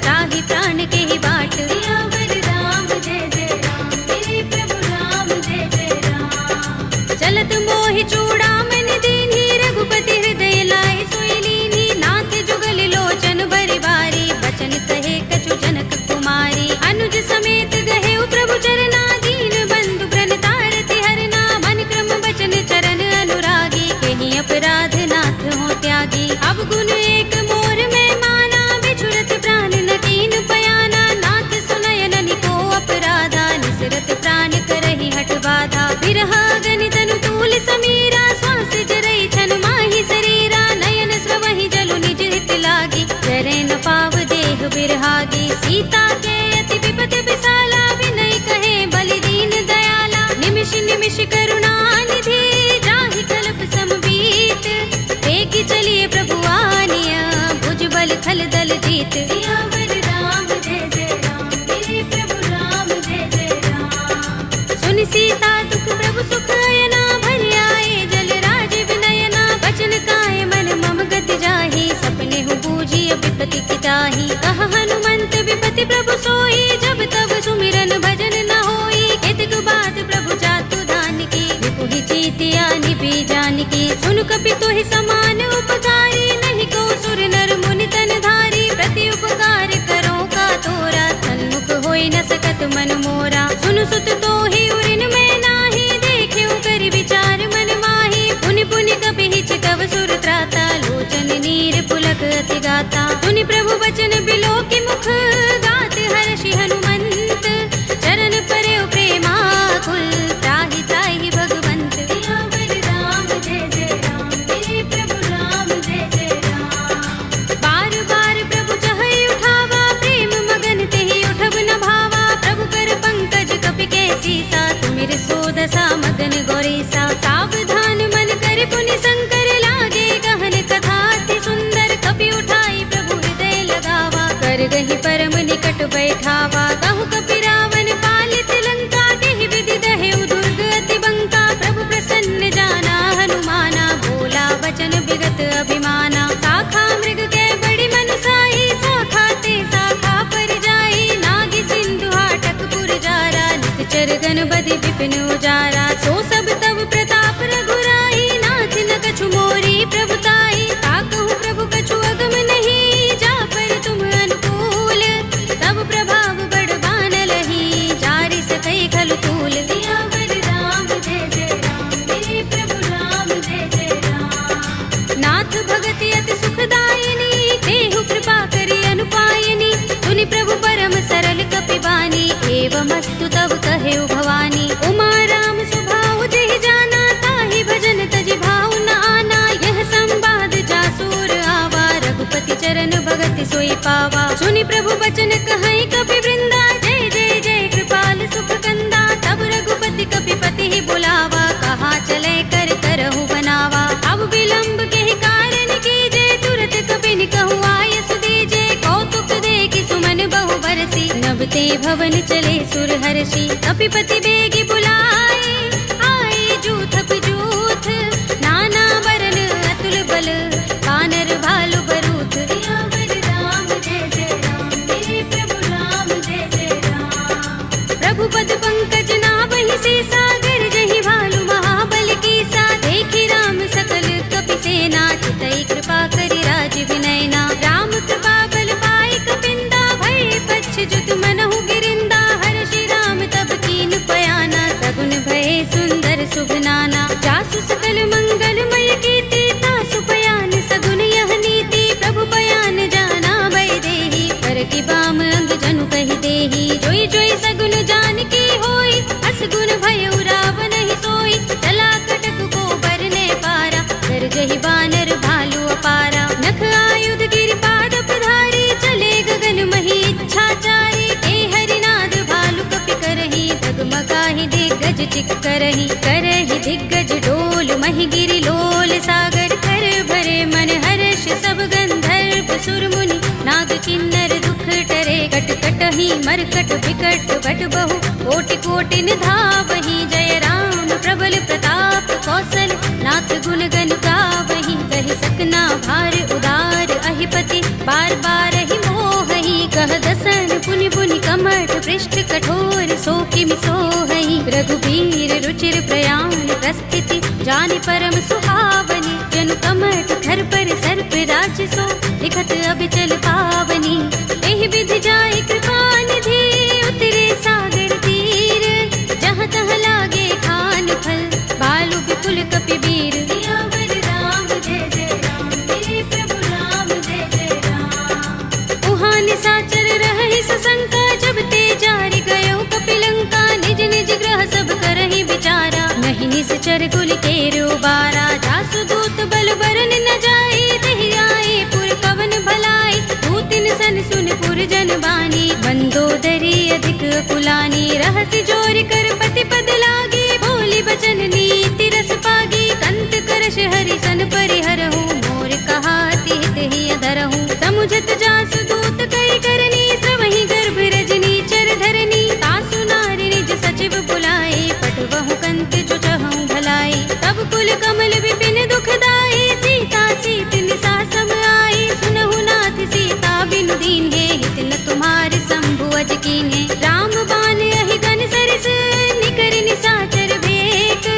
त्राहि प्राण के ही बाट। सियावर राम जय जय राम, मेरे प्रभु राम जय जय राम। चलत मोहि चूड़ामणि दीन्ही, रघुपति हृदय लाए सोई लीन्ही। नाथ जुगल लोचन बरि बारी, बचन कहे कछु जनक कुमारी। अनुज समेत गहे प्रभु चरना, दीन बंधु प्रणतारति हरना। मन क्रम बचन चरण अनुरागी, कहीं अपराध नाथ हो त्यागी। अब गुण एक मोर में माना, बिछुड़त प्राण न कीन पयाना। नाथ सुनयन निको अपराधा, निसरत प्राण करहि हठ बाधा। बिरहा गनि तनु तूल समीरा, श्वास जरई छन माहि शरीरा। नयन स्रवहि जलु निज हित लागी, जरै न पाव देह बिरहागी। सीता के अति विपत विसाला, विनय कहे बलि दीन दयाला। निमिष निमिष करुणा निधि, जाहि कल्प समबीत। वेगी चलिए प्रभु आनिया, भुज बल खल दल जीत। सियावर राम जय जय राम, मेरे प्रभु राम जय जय राम। सुनि सीता दुख प्रभु सुख अयना, भरि आए जल राज विनयना। बचन काए मन मम गति जाहि, सपने हु बूझी विपति की ताहि। कहा हनुमंत विपति प्रभु सोई, जब तब सुमिरन भजन न होई। केतक बात प्रभु जातु धान की, विपुहि जीतिया निपि जानकी। सुन कपि तोहि समान उपकारी, नहीं को सुर नर मुनि तन धारी। प्रति उपकार करो का तोरा, सन्मुख होई न सकत मन मोरा। सुन सुत तोहि उरिन में नाही, देखे करि विचार मन माही। पुनि पुनि कपि हिचकव सुर त्राता, लोचन नीर पुलक अति गाता। सुनि प्रभु बचन बिलो की मुख, गात हर्षि हनुमंत। चरण परयो प्रेमाकुल, त्राहि त्राहि भगवंत। सियावर राम जय जय राम, मेरे प्रभु राम जय जय राम। बार बार प्रभु चहई उठावा, प्रेम मगन तेहि उठब न भावा। प्रभु कर पंकज कपि के सीसा, तुमिर सोदसा मगन गौरीसा। सावधान मन कर पुनि शंकर, लागे गहन कथा अति सुंदर। कपि उठाई प्रभु हृदय लगावा, कर गहि परम निकट बैठावा। कहु कपि रावण पालित लंका, केहि विधि दहेउ दुर्ग अति बंका। प्रभु प्रसन्न जाना हनुमाना, बोला वचन विगत अभिमाना। शाखा मृग के बड़ी मनुसाही, शाखा ते शाखा पर जाई। नागी सिंधु हाटक पुर जारा, निकचर गन बधि विपिन उजारा। सो सब तब प्रताप रघुराई, नाथ न कछु मोरी प्रभुताई। ताकहु प्रभु कछु अगम नहीं, जा पर तुम अनुकूल। तब प्रभाव बड़ बान लही, जारि सकई खलु तूल। सियावर राम जय जय राम, मेरे प्रभु राम जय जय राम। नाथ भगति अति सुखदायिनी, देहु कृपा करि अनुपायिनी। सुनि प्रभु परम सरल कपि बानी, एवमस्तु तब कहेउ भवानी। उमा राम स्वभाव जेहि जाना, ताहि भजन तजि भाव न आना। यह संवाद जासुर आवा, रघुपति चरण भगति सोई पावा। सुनि प्रभु बचन कहई कपि वृंदा, जय जय जय कृपाल सुख कंदा। तब रघुपति कपि पति ही बुलावा, कहा चले कर करहु बनावा। अब विलंब के ही कारण कीजे, तुरत कपि कहु आय सुदीजे। कौतुक देखि सुमन बहु बरसी, नभ ते भवन चले सुर हर्षि। कपिपति बेगी बुलाए, आए जूथप जूथ। नाना वरन अतुल बल, वानर भालु बरूथ। सियावर राम जय जय राम, मेरे प्रभु राम जय जय राम। प्रभु पद पंकज नावहि सीसा, गरजहि भालु महाबल कीसा। देखि राम सकल कपि सेना, चितई कृपा करि राज विनयना। राम कृपा बल पाई कपिंदा, भय पच्छ जुत मनहु गिरिंदा। हर्षि राम तब कीन पयाना, सगुन भय सुंदर शुभ नाना। जासु सकल मंगलमय कीर्ति, तासु पयान सगुन यह नीति। प्रभु पयान जाना भय देहि, कर की बाम अंग जनु कहि देहि। जोई जोई सगुन जानकी होई, असगुन भय रावण ही सोई। चला कटक को बरने पारा, कर जहि बानर भालु अपारा। नख आयुध गिरि पाद पधारी, चले गगन मही इच्छाचारी। ए हरिनाद भालु कपि करहि, डगमगाहि दिग्गज चिक करहि। करहि दिग्गज डोल महि गिरि लोल सागर। कर भरे मन हर्ष सब गंधर्व सुर मुनि, नाग किन्नर दुख टरे। कट कटहि मरकट विकट बट बहु, कोटि कोटि निधावहि। जय राम प्रबल प्रताप कौशल, नाथ गुण गन गावहि। सही सकना भार उदार अहिपति बार बार ही मोहहि कह दसन पुनि पुनि कमठ पृष्ठ कठोर सो किमि सोहहि रघुबीर रुचिर प्रयाण प्रस्थिति जानि परम सुहावनी जनु कमठ धर पर सर्प राज सो लिखत अबिचल पावनी एहि विधि जाय कृपा निधि उतरे सागर तीर जहाँ तहाँ लागे खान फल बालु विपुल कपिबीर सियावर राम जय जय राम मेरे प्रभु राम जय जय राम उहाँ निशाचर रहहि सशंका जब ते जारि गयो कपिलंका निज निज ग्रह सब करहि विचारा नहीं निश्चर कुल केरो बारा जासु दूत बल बरन न जाई दहि आए पुर पवन भलाई दूतिन सन सुन पुर जन बानी मंदोदरी अधिक कुलानी रहसि जोर कर पति पद लागी बोली बचन नीति रस पागी कंत करश हरि सन परिहरहु मोर कहाति हित ही अधरहु समुझत जासु दूत कई करनी सवहि गर्भ रजनी चर धरनी तासु नारी निज सचिव बुलाए पटवहु कंत जो चहु भलाई तब कुल कमल विपिन दुखदाई सीता सीत निसा सम आई सुनहु नाथ सीता बिनु दीन है हित न तुम्हारे शंभु अज कीन्हे राम बान अहि गन सरिस निकर निशाचर भेक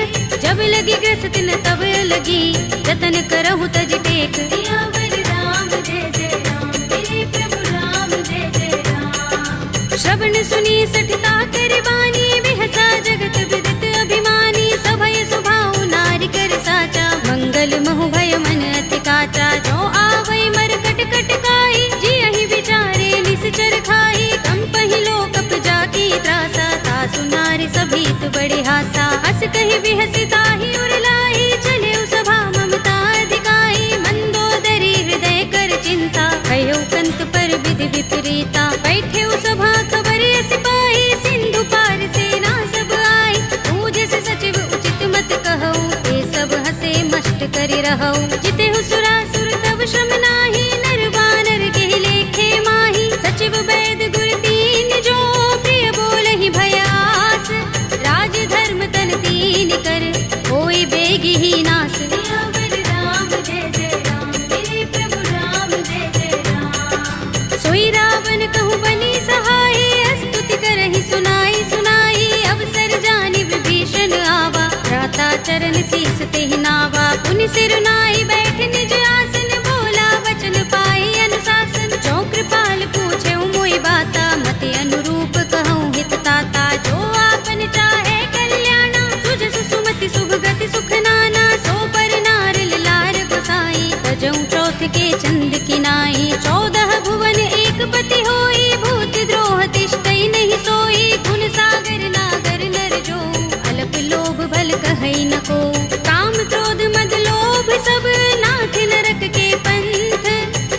जब लगी ग्रस्त न तब लगी जतन करहु तज टेक सियावर राम जय जय राम मेरे प्रभु राम जय जय राम श्रवण सुनी सठता कर बानी बिहसा जगत विदित अभिमानी सभय सुभाउ नारी कर साचा मंगल महु भय मन अति काचा जो आवै मर कट कट काई जी अहि विचारे निश्चर खाई कंपहि लोकप जाकी त्रासा तासु नारी सभीत बड़े हासा हस कहि बिहसि ताहि उरलाई चले सभा ममता अधिकाई मंदोदरी हृदय कर चिंता कहो कंत पर विधि विपरीता बैठे सभा खबर सिपाही सिंधु पार सेना सब आई पूजे से सचिव उचित मत कहो ये सब हसे मष्ट करि रहो जिते सुरासुर तब श्रम नाही नर बानर के लेखे माही सचिव वैद गुर तीन जो प्रिय बोलहि भयास राज धर्म तन तीन कर होई बेगी ही नास सियावर राम जय जय राम मेरे प्रभु राम जय जय राम सोई रावण कहूँ बनी सहाय स्तुति करहि सुनाई सुनाई अवसर जानि विभीषण आवा भ्राता चरण शीस तेहि नावा पुनि सिर नाई बैठ निज आसन बोला वचन पाई अनुशासन जो कृपाल पूछे मोहि बाता मति अनुरूप कहूँ हित ताता जो आपन चाहे कल्याणा सुजस सुमति शुभ गति सुख नाना सो पर नार लार गोसाई तजऊँ चौथ के चंद किनाई 14 भुवन एक पति होई भूत द्रोह तिष्ठई नहीं सोई गुण सागर नागर नर जो अलप लोभ भल कहई न को काम क्रोध मद लोभ सब नाथ नरक के पंथ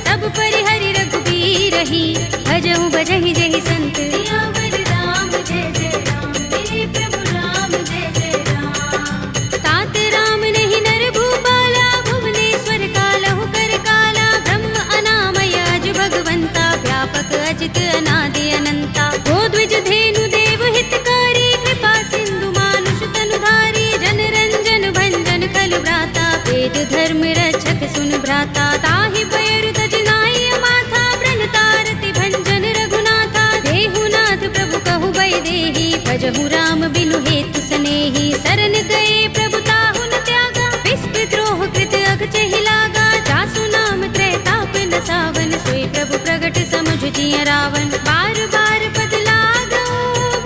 सब परिहरि रघुबीर ही भजहु भजहि जहि संत सियावर राम जय जय राम मेरे प्रभु राम जय जय राम तात राम नहीं नर भूपाला भुवनेश्वर कालहु कर काला ब्रह्म अनामय अज भगवंता व्यापक अजित अनादि अनंता गोद्विज धेनु देव हितकारी कृपा सिंधु मानुष तनुधारी जन रंजन भंजन खल भ्राता वेद धर्म रक्षक सुन भ्राता ताहि बयरु तज नाई माथा ब्रन तारति भंजन रघुनाथा देहुनाथ प्रभु कहु बै देहि भजहु राम बिनु हेतु सनेहि शरण गए प्रभु ताहु न त्यागा विस्पृत द्रोह कृत अगचहि लागा जासु नाम त्रैताप न सावन सोई प्रभु प्रगट समुझ जिय रावण बार बार पद लागो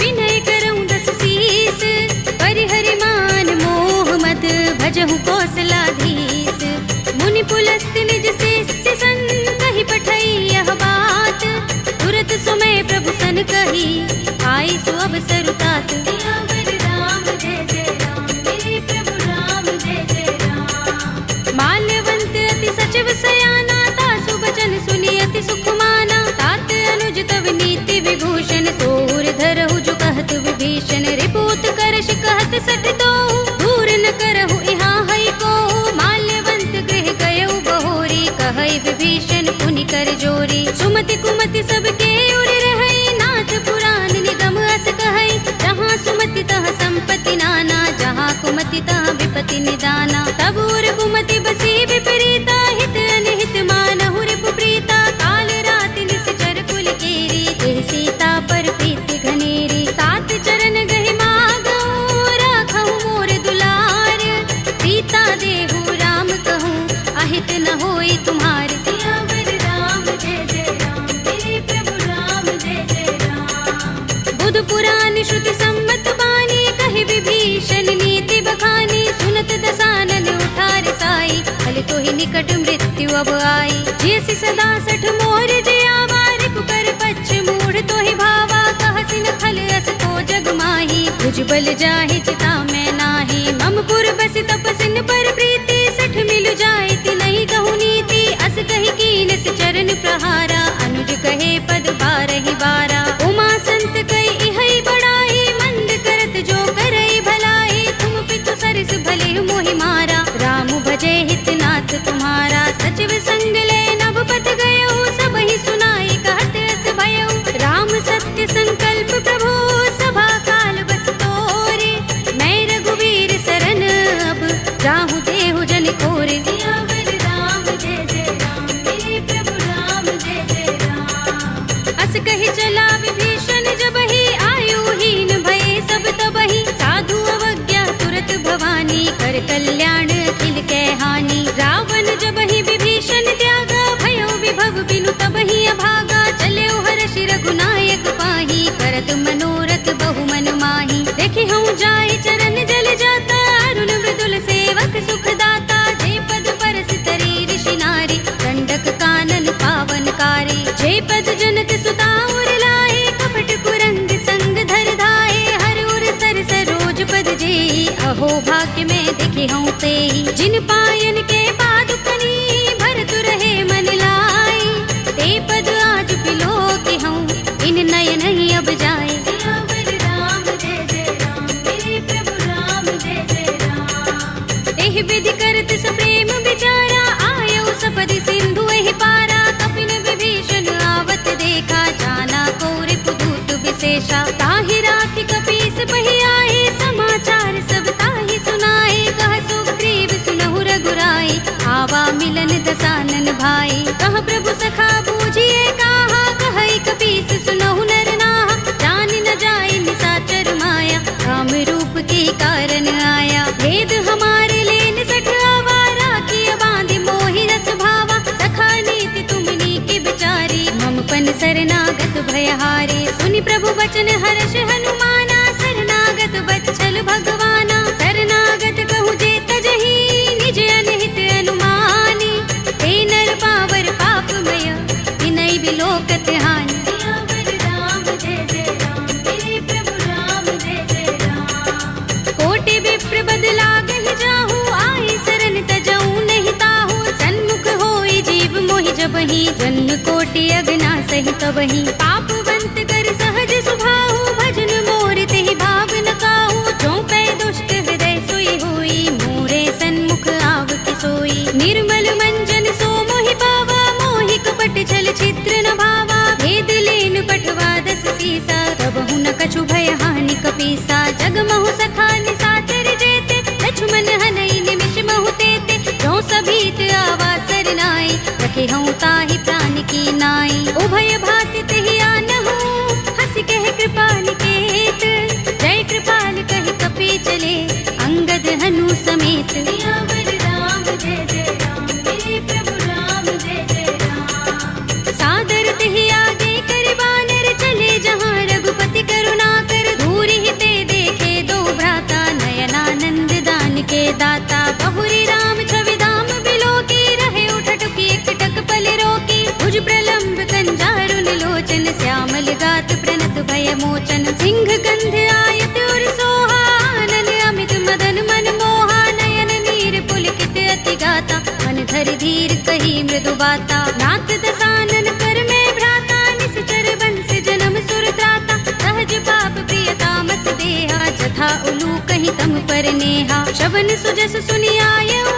विनय करऊँ दस शीस परिहरि मान मोह मद भजहु कौशलाधीश मुनि पुलस्त निज शिष्य संग कहि पठई यह बात तुरत सुमय प्रभु सन कही आई सु अवसर तात सियावर राम जय जय राम मेरे प्रभु राम जय जय राम माल्यवंत अति सचिव सयाना तासु बचन सुनि अति सुख माना तात अनुज तव नीति विभूषण सोर धरहु जो कहत विभीषण रिपूत करश कहत सठ तो दूर न करहु इहाँ है को माल्यवंत गृह गयो बहोरी कहै विभीषण पुनि कर जोरी सुमति कुमति सबके उर रहै नाथ पुराण निगम अस कहै जहाँ सुमति तह संपत्ति नाना जहाँ कुमति तह विपति निदाना तब उर कुमति बसी विपरीता पुराण श्रुति सम्मत बानी, कहि विभीषण नीति बखानी। सुनत दसानन उठार साई, फल तो ही निकट मृत्यु अब आई। जियसि सदा सठ मोर जियावा, रिपु कर पच्छ मूढ़ तो ही भावा। कहसि न खल अस तो जग माही, भुजबल जाहि चिता में नाही। मम पुर बसि तपसिन पर प्रीति, सठ मिल जाए तिनहि कहु नीति। अस कहि कीनस चरण प्रहारा, अनुज कहे पद बारहि बारा। उमा संत कई इहै बड़ाई, मंद करत जो करई भलाई। तुम पितु सरस भले मोहि मारा, राम भजे हितनाथ तुम्हारा। सचिव संग ले नभपत गयो, सबहि सुनाई कहत अस भयउ। राम सत्य संकल्प प्रभु, सभा काल बस तोरे। मैं रघुवीर सरन अब, जाहु देहु जन कोरे। सियावर राम जय जय राम, मेरे प्रभु राम जय जय राम। अस कहि चला विभीषण जबहि, आयुहीन भये सब तबहि। साधु अवज्ञा तुरत भवानी, कर कल्याण अखिल कै हानि। रावण जबहि विभीषण त्यागा, भयो विभव बिनु तबहि अभागा। चल्यो हर्षि रघुनायक पाहि, करत मनोरथ बहु मन माहि। देखि हूँ जाय चरण जल जाता, अरुण मृदुल सेवक सुख दाता। जे पद परस तरी ऋषि नारी, दंडक कानन पावनकारी। जे पद जनत सुता उर लाए, कपट कुरंग संग धर धाए। हर उर सर सरोज पद जेई, अहो भाग्य में देखे हूँ तेई। जिन पायन के पादुकनी, भरत रहे मन लाई। ते पद आज पिलो के हूँ, इन नयन ही अब जाए। सियावर राम जय जय राम, मेरे प्रभु राम जय जय राम। एहि विधि करत सप्रेम विचारा, आयो सपदि सिंधु एहि पारा। कपिन विभीषण आवत देखा, जाना कौरि पुदूत विशेषा। ताहि राखि कपीस बहि आए, समाचार सब ताहि सुनाए। कह सुग्रीव सुनहु रघुराई, आवा मिलन दसानन भाई। कह प्रभु सखा बूझिए काहा, कहई कपीस सुनहु नर नाहा। जान न जाए निसाचर माया, काम रूप के कारण आया। भेद हमारे लेन सठ आवारा, किय बांधि मोहि रस भावा। सखा नीति तुमनी के बिचारी, मम पन शरणागत भयहारी। सुनि प्रभु बचन हर्ष हनुमाना, शरणागत बच्चल भगवाना। शरणागत कहु जे तजहि, निज अनहित अनुमानी। ते नर पावर पापमय, विनय बिलोकत हानि। सियावर राम जय जय राम, मेरे प्रभु राम जय जय राम। कोटि विप्र बदलागहि जाहु, आई शरण तजऊ नहीं ताहु। सन्मुख होई जीव मोहि जबहि, जन्म कोटि अगना सहि तबहि। पापवंत कर सहज सुभाहु, भजन मोर तेहि भाव न काहू। जो पै दुष्ट हृदय सोई होई, मोरे सन्मुख आव कि सोई। निर्मल मंजन सो मोहि पावा, मोहि कपट छल छिद्र न भावा। भेद लेन पठवा दस सीसा, तबहु न कछु भय हानि कपीसा। जग महु सखा निसाचर जेते, लक्ष्मण हनई निमिष महु तेते। जो सभीत आवा सरनाई, रखे हूँ ताहि प्राण की नाई। उभय भाति तेहि आनहु, हंसि कह कृपा निकेत। जय कृपाल कहि कपि चले, अंगद हनु समेत। सियावर राम जय जय राम, मेरे प्रभु राम जय जय राम। सादर तेहि आगे कर बानर, चले जहाँ रघुपति करुणा कर। धूरि ते देखे दो भ्राता, नयनानंद दान के दाता। बहुरी राम छवि धाम बिलोकी, रहे उठटुकी एकटक पल रोकी। भुज प्रलंब कंजारुन लोचन, श्यामल गात प्रणत भय मोचन। सिंह कंध आयत उर सोहा, आनन अमित मदन मन मोहा। नयन नीर पुलकित अति गाता, मन धरि धीर कही मृदु बाता। नाथ दसानन कर में भ्राता, निश्चर बंस जन्म सुर त्राता। सहज पाप प्रिय तामस देहा, जथा उलू कहीं तम पर नेहा। श्रवण सुजस सुनि आयऊ,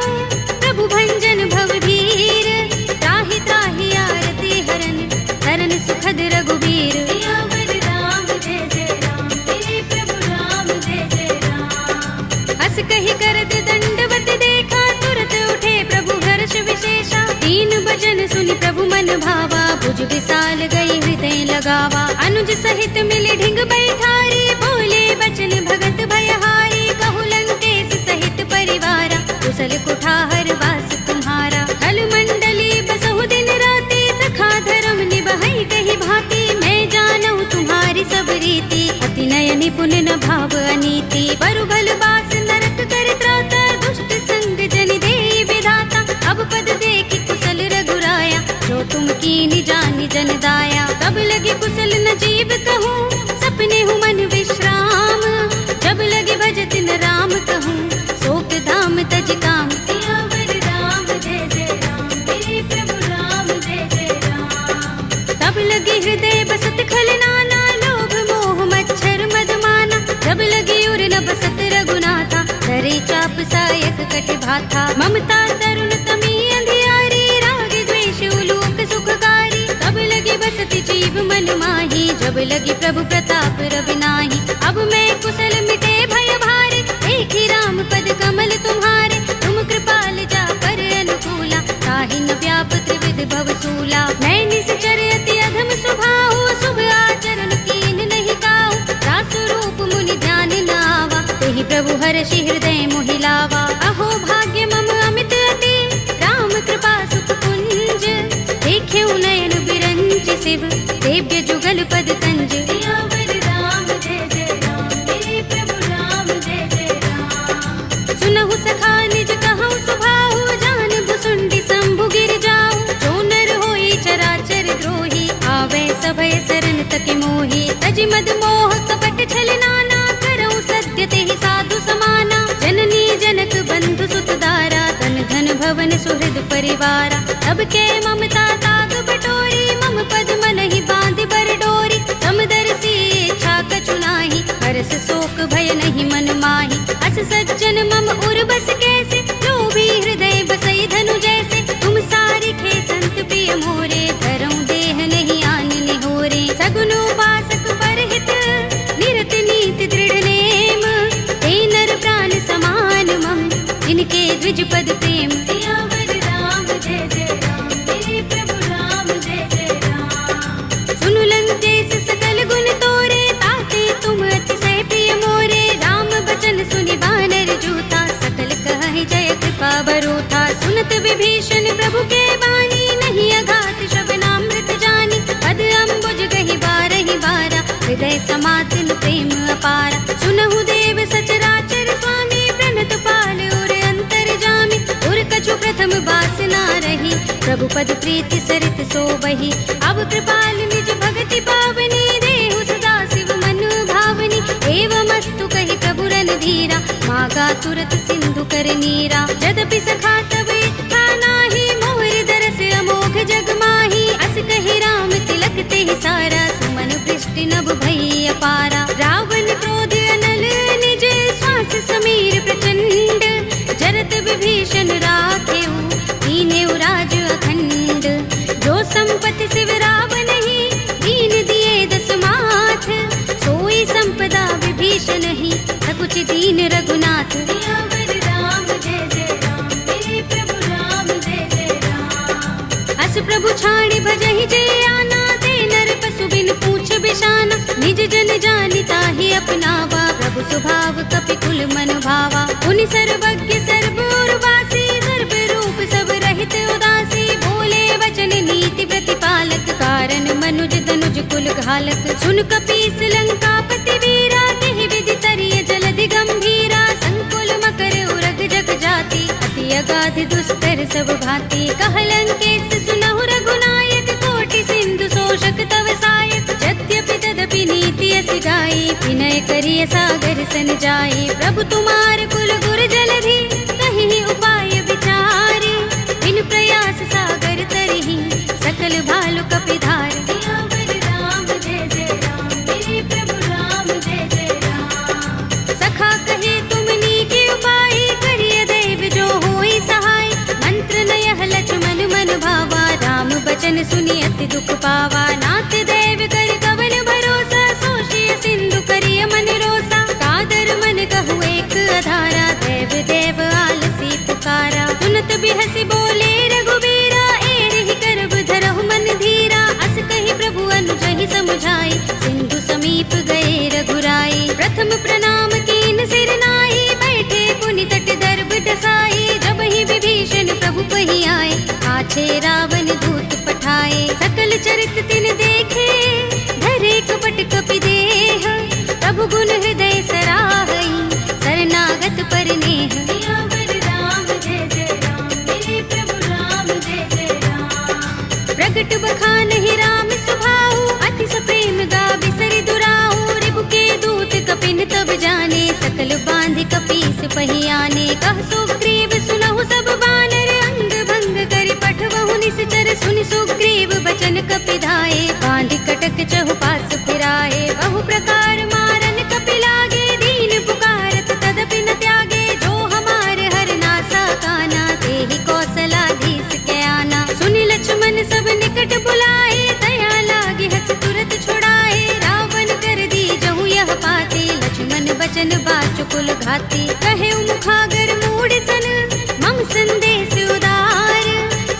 प्रभु भंजन भव धीर। त्राहि त्राहि आरती हरन, शरण सुखद रघुबीर। सियावर राम जय जय राम, मेरे प्रभु राम जय जय राम। हस कहि करत दंडवत देखा, तुरत उठे प्रभु हर्ष विशेषा। दीन बचन सुनि प्रभु मन भावा, भुज विशाल गई हृदय लगावा। अनुज सहित मिले ढिंग बैठारी, बोले बचन भगत भयहारी। कहु लंकेश सहित परिवारा, कुशल कुठार वास तुम्हारा। हल मंडली बसहु दिन राति, सखा धर्म निभाई कही भांति। मैं जानऊ तुम्हारी सब रीति, अति पुण्य न भाव अनीति, बरु भल बास नरक कर त्राता, दुष्ट संग जन दे विधाता। अब पद देखि कुशल रघुराया, जो तुम कीनि जानि जन दाया। तब लगे कुशल न जीव कहूँ, सपने हूँ मन विश्राम। जब लगे भजत न राम कहूँ, शोक धाम तज काम। सियावर राम जय जय राम, मेरे प्रभु राम जय जय राम। तब लगे हृदय बसत खल नाना, लोभ मोह मच्छर मद माना। जब लगे उर न बसत रघुनाथा, धरे चाप सायक कट भाथा। ममता तरुण तमी अंधियारी, राग द्वेष उलूक सुखकारी। तब लगे बसत जीव मन माही, जब लगे प्रभु प्रताप रवि नाही। अब मैं कुशल मिटे भय भारे, एक ही राम पद कमल तुम्हारे। तुम कृपाल जा पर अनुकूला, ताहि न व्याप त्रिविध भव सूला। मैं निश्चर अति अधम स्वभाव, शुभ आचरण कीन नहीं काहू। दास रूप मुनि ध्यान न आवा, तेहि प्रभु हर्षि हृदय मोहि लावा। अहो भाग्य मम अमित अति, राम कृपा सुख कुंज। देखे नयन बिरंज शिव, देव्य जुगल पद कंज। सियावर राम जय जय राम, मेरे प्रभु राम जय जय राम। सुनहु सखा निज कहूँ सुभाहु, जान भुसुंडी शंभु गिर जाऊ। जो नर होई चराचर द्रोही, आवे सभय शरण तक मोही। तज मद मोह कपट छल नाना, करऊँ सत्य तेहि साधु समाना। जननी जनक बंधु सुत दारा, तन धन भवन सुहृद परिवारा। तब के ममता ताग बटोरी, मम पद मन ही बांध बर डोरी। समदर्शी इच्छा कछु नाही, हरस शोक भय नहीं मन माही। अस सज्जन मम उर बस कैसे, लोभी हृदय बसई धनु जैसे। तुम सारिखे संत प्रिय मोरे, धरऊँ देह नहीं आन निहोरे। सगुन उपासक परहित, निरत नीति दृढ़ नेम। ते नर प्राण समान मम, जिनके द्विज पद प्रेम। सियावर राम जय जय राम, मेरे प्रभु राम जय जय राम। सुनु लंकेश सकल गुण तोरे, ताते तुम अतिशय प्रिय मोरे। राम बचन सुनि बानर जूथा, सकल कहहि जय कृपा बरूथा। सुनत विभीषण प्रभु के बानी, नहीं अघात श्रवणामृत जानी। पद अम्बुज गहि बारहि बारा, हृदय समातन प्रेम अपारा। सुनहु देव सचराचर स्वामी, प्रणत पाल उर अंतर जामी। उर कछु प्रथम बासना रही, प्रभु पद प्रीति सरित सोबही। अब कृपाल निज भगति पावनी, देहु सदा शिव मन भावनी। एवमस्तु कहि प्रभु रणधीरा, मागा तुरत सिंधु कर नीरा। यद्यपि सखा तब इच्छा नाही, मोर दरस अमोघ जग माही। अस कहि राम तिलक तेहि सारा, सुमन वृष्टि नभ भई अपारा। रावण क्रोध अनल निज, श्वास समीर प्रचंड। जरत विभीषण राखेऊ, दीनेऊ राज अखंड। जो संपत्ति शिव रावण ही, दीन दिए दस माथ। सोई संपदा विभीषण ही, सकुच दीन रघुनाथ। सियावर राम जय जय राम, मेरे प्रभु राम जय जय राम। अस प्रभु छाड़ी भजहि जय आना, ते नर पशु बिन पूछ बिशाना। निज जन जानि ताहि अपनावा, प्रभु स्वभाव कपि कुल मन भावा। मुनि सर्वज्ञ सर्व उर्वासी, सर्व रूप सब रहित उदासी। बोले वचन नीति प्रतिपालक, कारण मनुज तनुज कुल घालक। सुन कपीस लंकापति वीरा, तेहि विधि तरिय जलधि गंभीरा। संकुल मकर उरग जग जाति, अति अगाध दुष्कर सब भांति। कहलंकेश सुनहु रघुनायक, कोटि सिंधु शोषक तव सायक। यद्यपि तदपि नीति अस गाई, विनय करिय सागर सन जाई। प्रभु तुम्हार कुल गुर जलधि, कहीं उपाय विचारी। बिन प्रयास सागर तरहि, सकल भालु कपिधार। सियावर राम जय जय राम, मेरे प्रभु राम जय जय राम। सखा कहे तुम नीके उपाय, करिय देव जो होई सहाय। मंत्र नयह लक्ष्मण मन भावा, राम बचन सुनि अति दुख पावा। नाथ देव कर कवन भरोसा, सोषिय सिंधु करिय मन रोसा। कादर मन कहु एक अधारा, देव देव आलसी पुकारा। सुनत बिहसि बोले रघुबीरा, एहि करब धरहु मन धीरा। अस कहि प्रभु अनुजहि समुझाई, सिंधु समीप गए रघुराई। प्रथम प्रणाम कीन सिर नाई, बैठे पुनि तट दर्भ डसाई। जब ही विभीषण प्रभु पहि आए, आछे रावण दूत पठाए। सकल चरित तिन देखे, धरे कपट कपि देह। प्रभु गुण प्रगट बखान ही राम सुभाऊ, अति सप्रेम गा बिसरि दुराऊ। रिबु के दूत कपिन तब जाने, सकल बांधि कपीस पहियाने। कह सुग्रीव सुनहु सब बानर, अंग भंग करि पठवहु निश्चर। सुनि सुग्रीव बचन कपि धाये, बांधि कटक चहुपास फिराए। बहु प्रकार मारन कपि लागे, दीन पुकारत तदपि न त्यागे। जो हमार हरनासा काना, तेहि कौशलाधीश के आना। सुनि लक्ष्मण सब निकट बुलाए, दया लागे हस तुरत छुड़ाए। रावण कर दी जहु यह पाते, लक्ष्मण बचन बाचुकुल घाती। कहे मुखागर मूढ़ सन, मम संदेश उदार।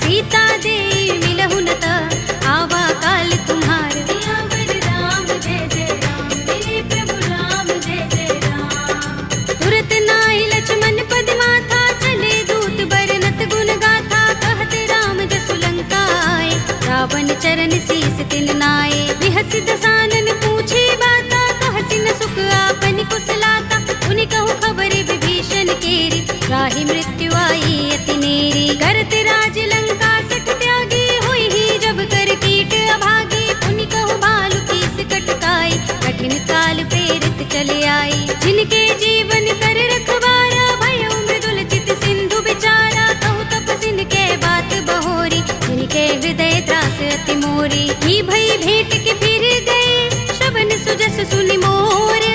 सीता दे मिलहु न त, आवा काल तुम्हार। सियावर राम जय जय राम, मेरे प्रभु राम जय जय राम। तुरत नाहि लक्ष्मण पद माथा, चले दूत बरनत गुण गाथा। कहत राम जसु लंका आए, रावण चरण शीस तिन नाए। बिहस दसानन पूछे बाता, कहसि न सुख आपन कुशलाता। उनि कहु खबर विभीषण केरी, राहि मृत्यु आई अति नेरी। करत राज लंका सठ त्यागी, होई ही जब कर कीट अभागी। उनि कहु भालु कीस कटकाई, कठिन काल प्रेरित चले आई। जिनके जीवन कर रखवारा, भयउ मृदुल चित सिंधु विचारा। कहु तपसिन के बात बहोरी, जिनके हृदय त्रास अति मोरी। ही भई भेंट के फिर गए, श्रवण सुजस सुनि मोर।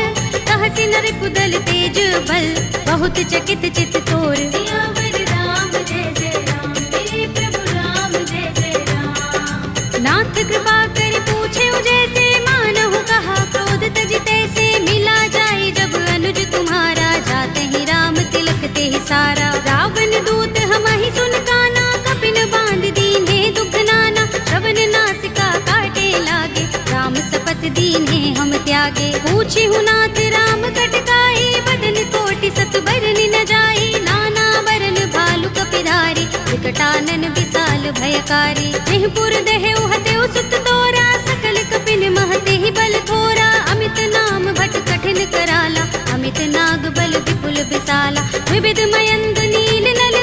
कहसि नर कुदल तेज बल, बहुत चकित चित तोर। सियावर राम जय जय राम, मेरे प्रभु राम जय जय राम। नाथ कृपा कर पूछे जैसे, मानहु कहा क्रोध तज तैसे। मिला जाए जब अनुज तुम्हारा, जाते ही राम तिलक ते ही सारा। रावण दूत हमहि सुन काना, कपिन बांध दीन्हे दुख नाना। श्रवण नासिका काटे लागे, राम सपथ दीन्हे हम त्यागे। पूछी नाथ राम कटकाई, बदन कोटि सत बरनि न जाई। नाना बरन भालु कपिधारी, विकटानन विशाल भयकारी। जेहपुर दहेउ हतेउ सुत तोरा, सकल कपिन महते ही बल थोरा। अमित नाम भट कठिन कराला, अमित नाग बल विपुल विशाला। विविध मयंद नील नल,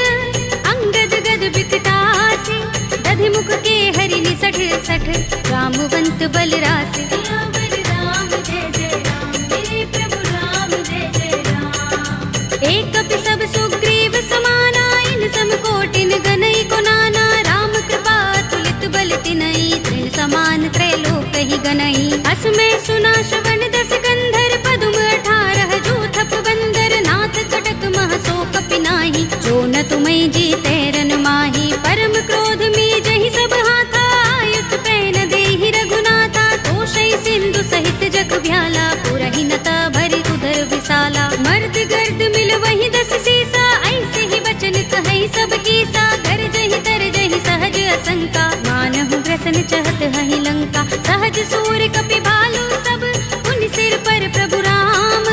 अंगद गद विकटासी। दधि मुख के हरि निसठ सठ, रामवंत बल रासि। सियावर राम जय जय राम, मेरे प्रभु राम जय जय राम। एक कपि सब सुग्रीव समाना, इन सम कोटिन गनई को नाना। राम कृपा तुलित बल तिनई, तृण समान त्रैलोक ही गनई। अस में सुना श्रवण दस गंधर, पदुम 18 जूथप बंदर। नाथ कटक मह सो कपि नाही, जो न तुम्हें जीते रन माही। परम क्रोध में जहि सब हाथा, आयुष पैन देहि रघुनाथा। तोषै सिंधु सहित जग भ्याला, पुरहि नता भरि उदर विशाला। मर्द गर्द मिल वही 10 सीसा, ऐसे ही बचन कहै सब कीसा। घर जहि तर जहि सहज असंका, मानहु ग्रसन चहत हहि लंका। सहज सूर कपि भालु सब, उन सिर पर प्रभु राम।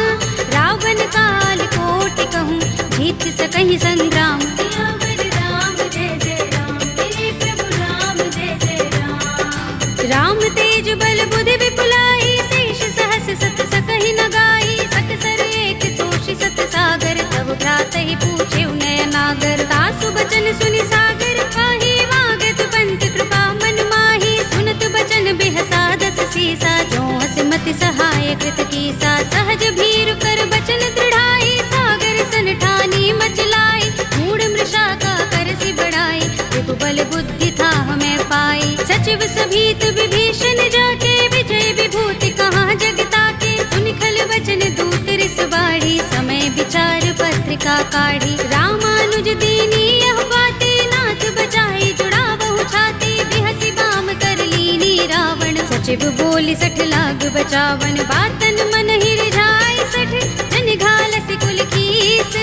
रावण काल कोटि कहूँ, जीत सकहि संग्राम। सियावर राम जय जय राम, मेरे प्रभु राम जय जय राम। राम तेज बल बुद्धि विपुलाई, शेष सहस सत सकहि न गाई। सकसर एक सोषि सत सागर, तब भ्रात ही पूछे नय नागर। तासु बचन सुनि सागर, काहि मागत पंत कृपा मन माही। सुनत बचन बिहसा 10 सीसा, जो हस मति सहाय कृत कीसा। सहज भीरु कर बचन दृढ़ाई, सागर सन ठानी मचलाई। मूढ़ मृषा का करसि बढ़ाई, रिपु बल बुद्धि था हमें पाई। सचिव सभीत विभीषण जाके, विजय विभूति कहाँ जगता के। सुनि खल बचन दूत रिस बाढ़ी, समय विचार पत्रिका काढ़ी। रामानुज दीनी यह बाते, नाथ बचाई जुड़ावहु छाती। बिहसि बाम कर लीनी रावण, सचिव बोली 60 लाग बचावन। बातन मन ही रिझाई 60, जन घालसि कुल कीस।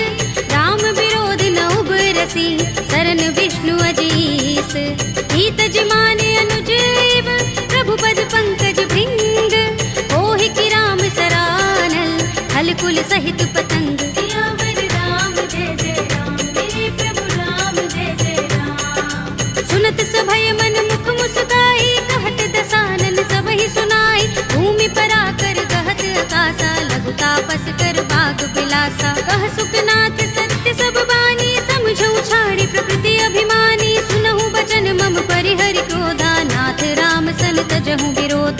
राम विरोध न उबरसी, सरन विष्णु अजीस। हित जमाने अनुजीव, प्रभु पद पंकज भृंग। होहि कि राम सरानल, हल कुल सहित पतंग। सियावर राम जय जय राम, मेरे प्रभु राम जय जय राम। सुनत सभय मन मुख मुस्काई, कहत दसानन सब ही सुनाई। भूमि परा कर गहत आकाशा, लघु तापस कर बाग बिलासा। कह सुखनाथ सत्य सब बानी, समझौ छाड़ी प्रकृति अभिमानी। सुनहु बचन मम परिहरि क्रोधा, नाथ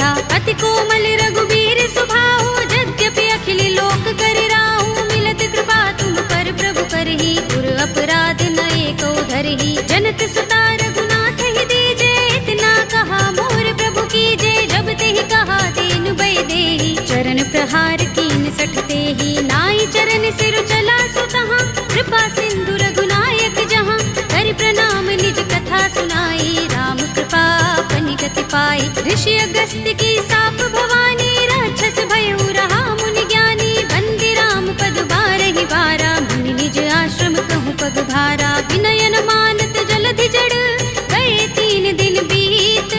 कथा। अति कोमल रघुबीर सुभाऊ, यद्यपि अखिल लोक कर राहु। मिलत कृपा तुम पर प्रभु करही, पुर अपराध नए को धरही। जनत सुता रघुनाथ ही दीजे, इतना कहा मोर प्रभु कीजे। जब ते ही कहा दीन भय देहि, चरण प्रहार कीन सठते ही। नाई चरण सिर चला सुतहाँ, कृपा सिंधु रघुनायक जहाँ। कर प्रणाम निज कथा सुनाई, राम कृपा अपनी गति पाई। ऋषि अगस्त्य की साप भवानी, राक्षस भयउ रहा मुनि ज्ञानी। बंदी राम पद बारहि बारा, मुनि निज आश्रम कहूँ पग भारा। विनयन मानत जलधि जड़, गए 3 दिन बीत।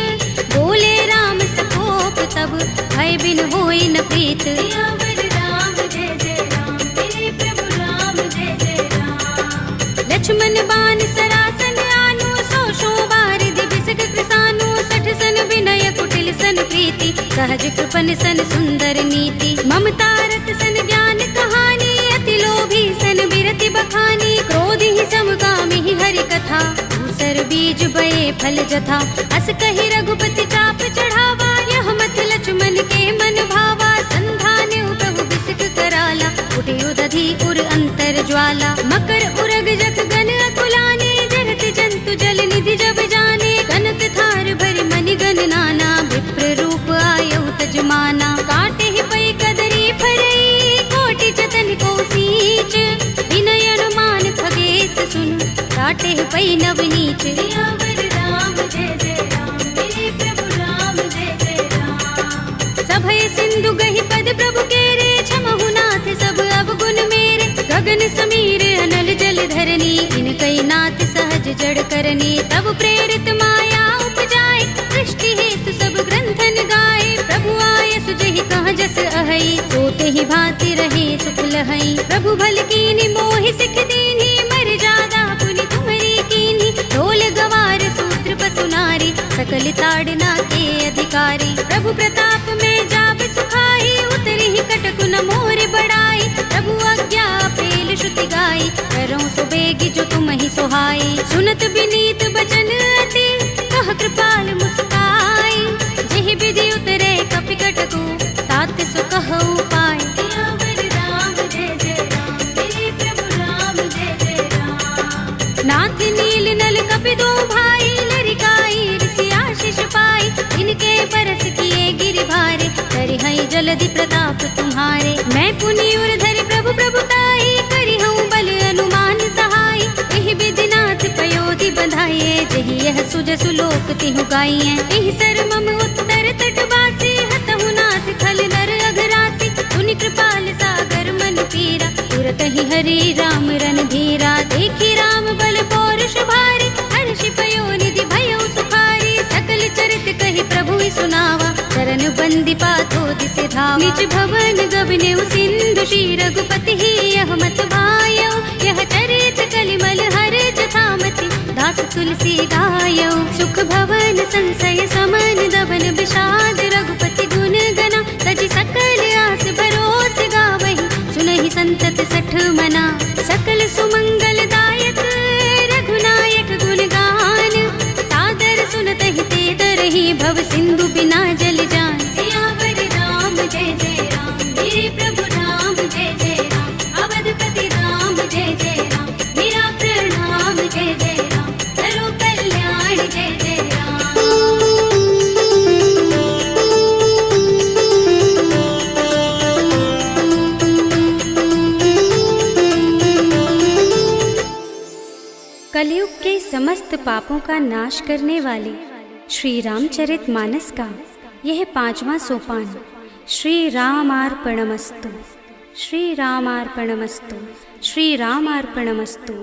बोले राम सकोप तब, भय बिन होई न प्रीत। सियावर राम जय जय राम, मेरे प्रभु राम जय जय राम। लक्ष्मण बाण सरासन आनु, 100 बारिधि बिसक कृसानु। 60 सन विनय कुटिल सन प्रीति, सहज कृपन सन सुंदर नीति। ममता रत सन ज्ञान कहानी, अति लोभी सन बिरति बखानी। क्रोध ही समकामी ही हरि कथा, दूसर बीज बये फल जथा। अस कहि रघुपति चाप चढ़ावा, यह मत लक्ष्मण के मन भावा। संधान्यु प्रभु बिसक कराला, उठे उदधि उर अंतर ज्वाला। मकर उरग जख गन अकुलाने, जगत जंतु जल निधि जब जाने। कनक थार भरि मनि गण नाना, विप्र रूप आयउ तजमाना। काटे ही पै कदरी फरई, कोटि जतन को सींच। विनय अनुमान खगेश सुन, काटे ही पै नव नीच। सियावर राम जय जय राम, मेरे प्रभु राम जय जय राम। सभय सिंधु गहि पद प्रभु केरे, क्षमहु नाथ सब अवगुण मेरे। गगन समीर अनल जल धरनी, इनकई नाथ सहज जड़ करनी। तब प्रेरित माया उपजाए, सृष्टि हेतु सब ग्रंथन गाए। प्रभु आय सुजहि कह जस अहै, सोते ही भांति रहे सुख लहै। प्रभु भल कीनी मोहि सिख दीन्ही, मर जादा पुनि तुम्हरी कीन्ही। ढोल गवार सूत्र पसु नारी, सकल ताड़ना के अधिकारी। प्रभु प्रताप में जाब सुखाई, उतरी ही कटकु न मोर बड़ाई। प्रभु आज्ञा पेल श्रुति गाई, करऊँ सो बेगी जो तुम ही सोहाई। सुनत विनीत बचन अति, कह कृपाल मुस्काई। जेहि विधि उतरे कपि कटकु, तात सो कहु पाई। सियावर राम जय जय राम, मेरे प्रभु राम जय जय राम। नाथ नील नल कपि दो भाई, लरिकाई ऋषि आशीष पाई। इनके बरस किए गिरि भारे, करिहई जलधि प्रताप तुम्हारे। मैं पुनि उर धरि प्रभु प्रभुताई, करिहऊँ बल अनुमान सहाय। एहि विधि नाथ पयोधि बधाइए, जेहि यह सुजसु लोक तिहु गाइए। एहि सर मम उत्तर तट बासी, हतहु नाथ खल नर अघरासी। पुनि कृपाल सागर मन पीरा, तुरत ही हरि राम रन धीरा। देखी राम बल पौरुष भारी, हर्षि पयो निधि भयउ सुखारी। सकल चरित कहि प्रभु सुनावा, चरण बंदी पाथो दिसि धावा। निज भवन गबनेउ सिंधु, श्री रघुपति ही यह मत भायउ। यह चरित कलिमल हर जथामति, दास तुलसी गायउ। सुख भवन संशय समन, दबन विषाद रघुपति गुण गना। तजि सकल आस भरोस गावहि, सुनहि संतत सठ मना। सकल सुमंगल दायक रघुनायक गुण गान, सादर सुनतहि ते तरहि भव सिंधु बिना जल जान। सियावर राम जय जय राम, मेरे प्रभु राम जय जय राम। अवधपति राम जय जय राम, मेरा प्रणाम जय जय राम। करो कल्याण जय जय राम। कलयुग के समस्त पापों का नाश करने वाले श्री रामचरितमानस का यह 5वां सोपान श्री रामार्पणमस्तु, श्री रामार्पणमस्तु, श्री रामार्पणमस्तु।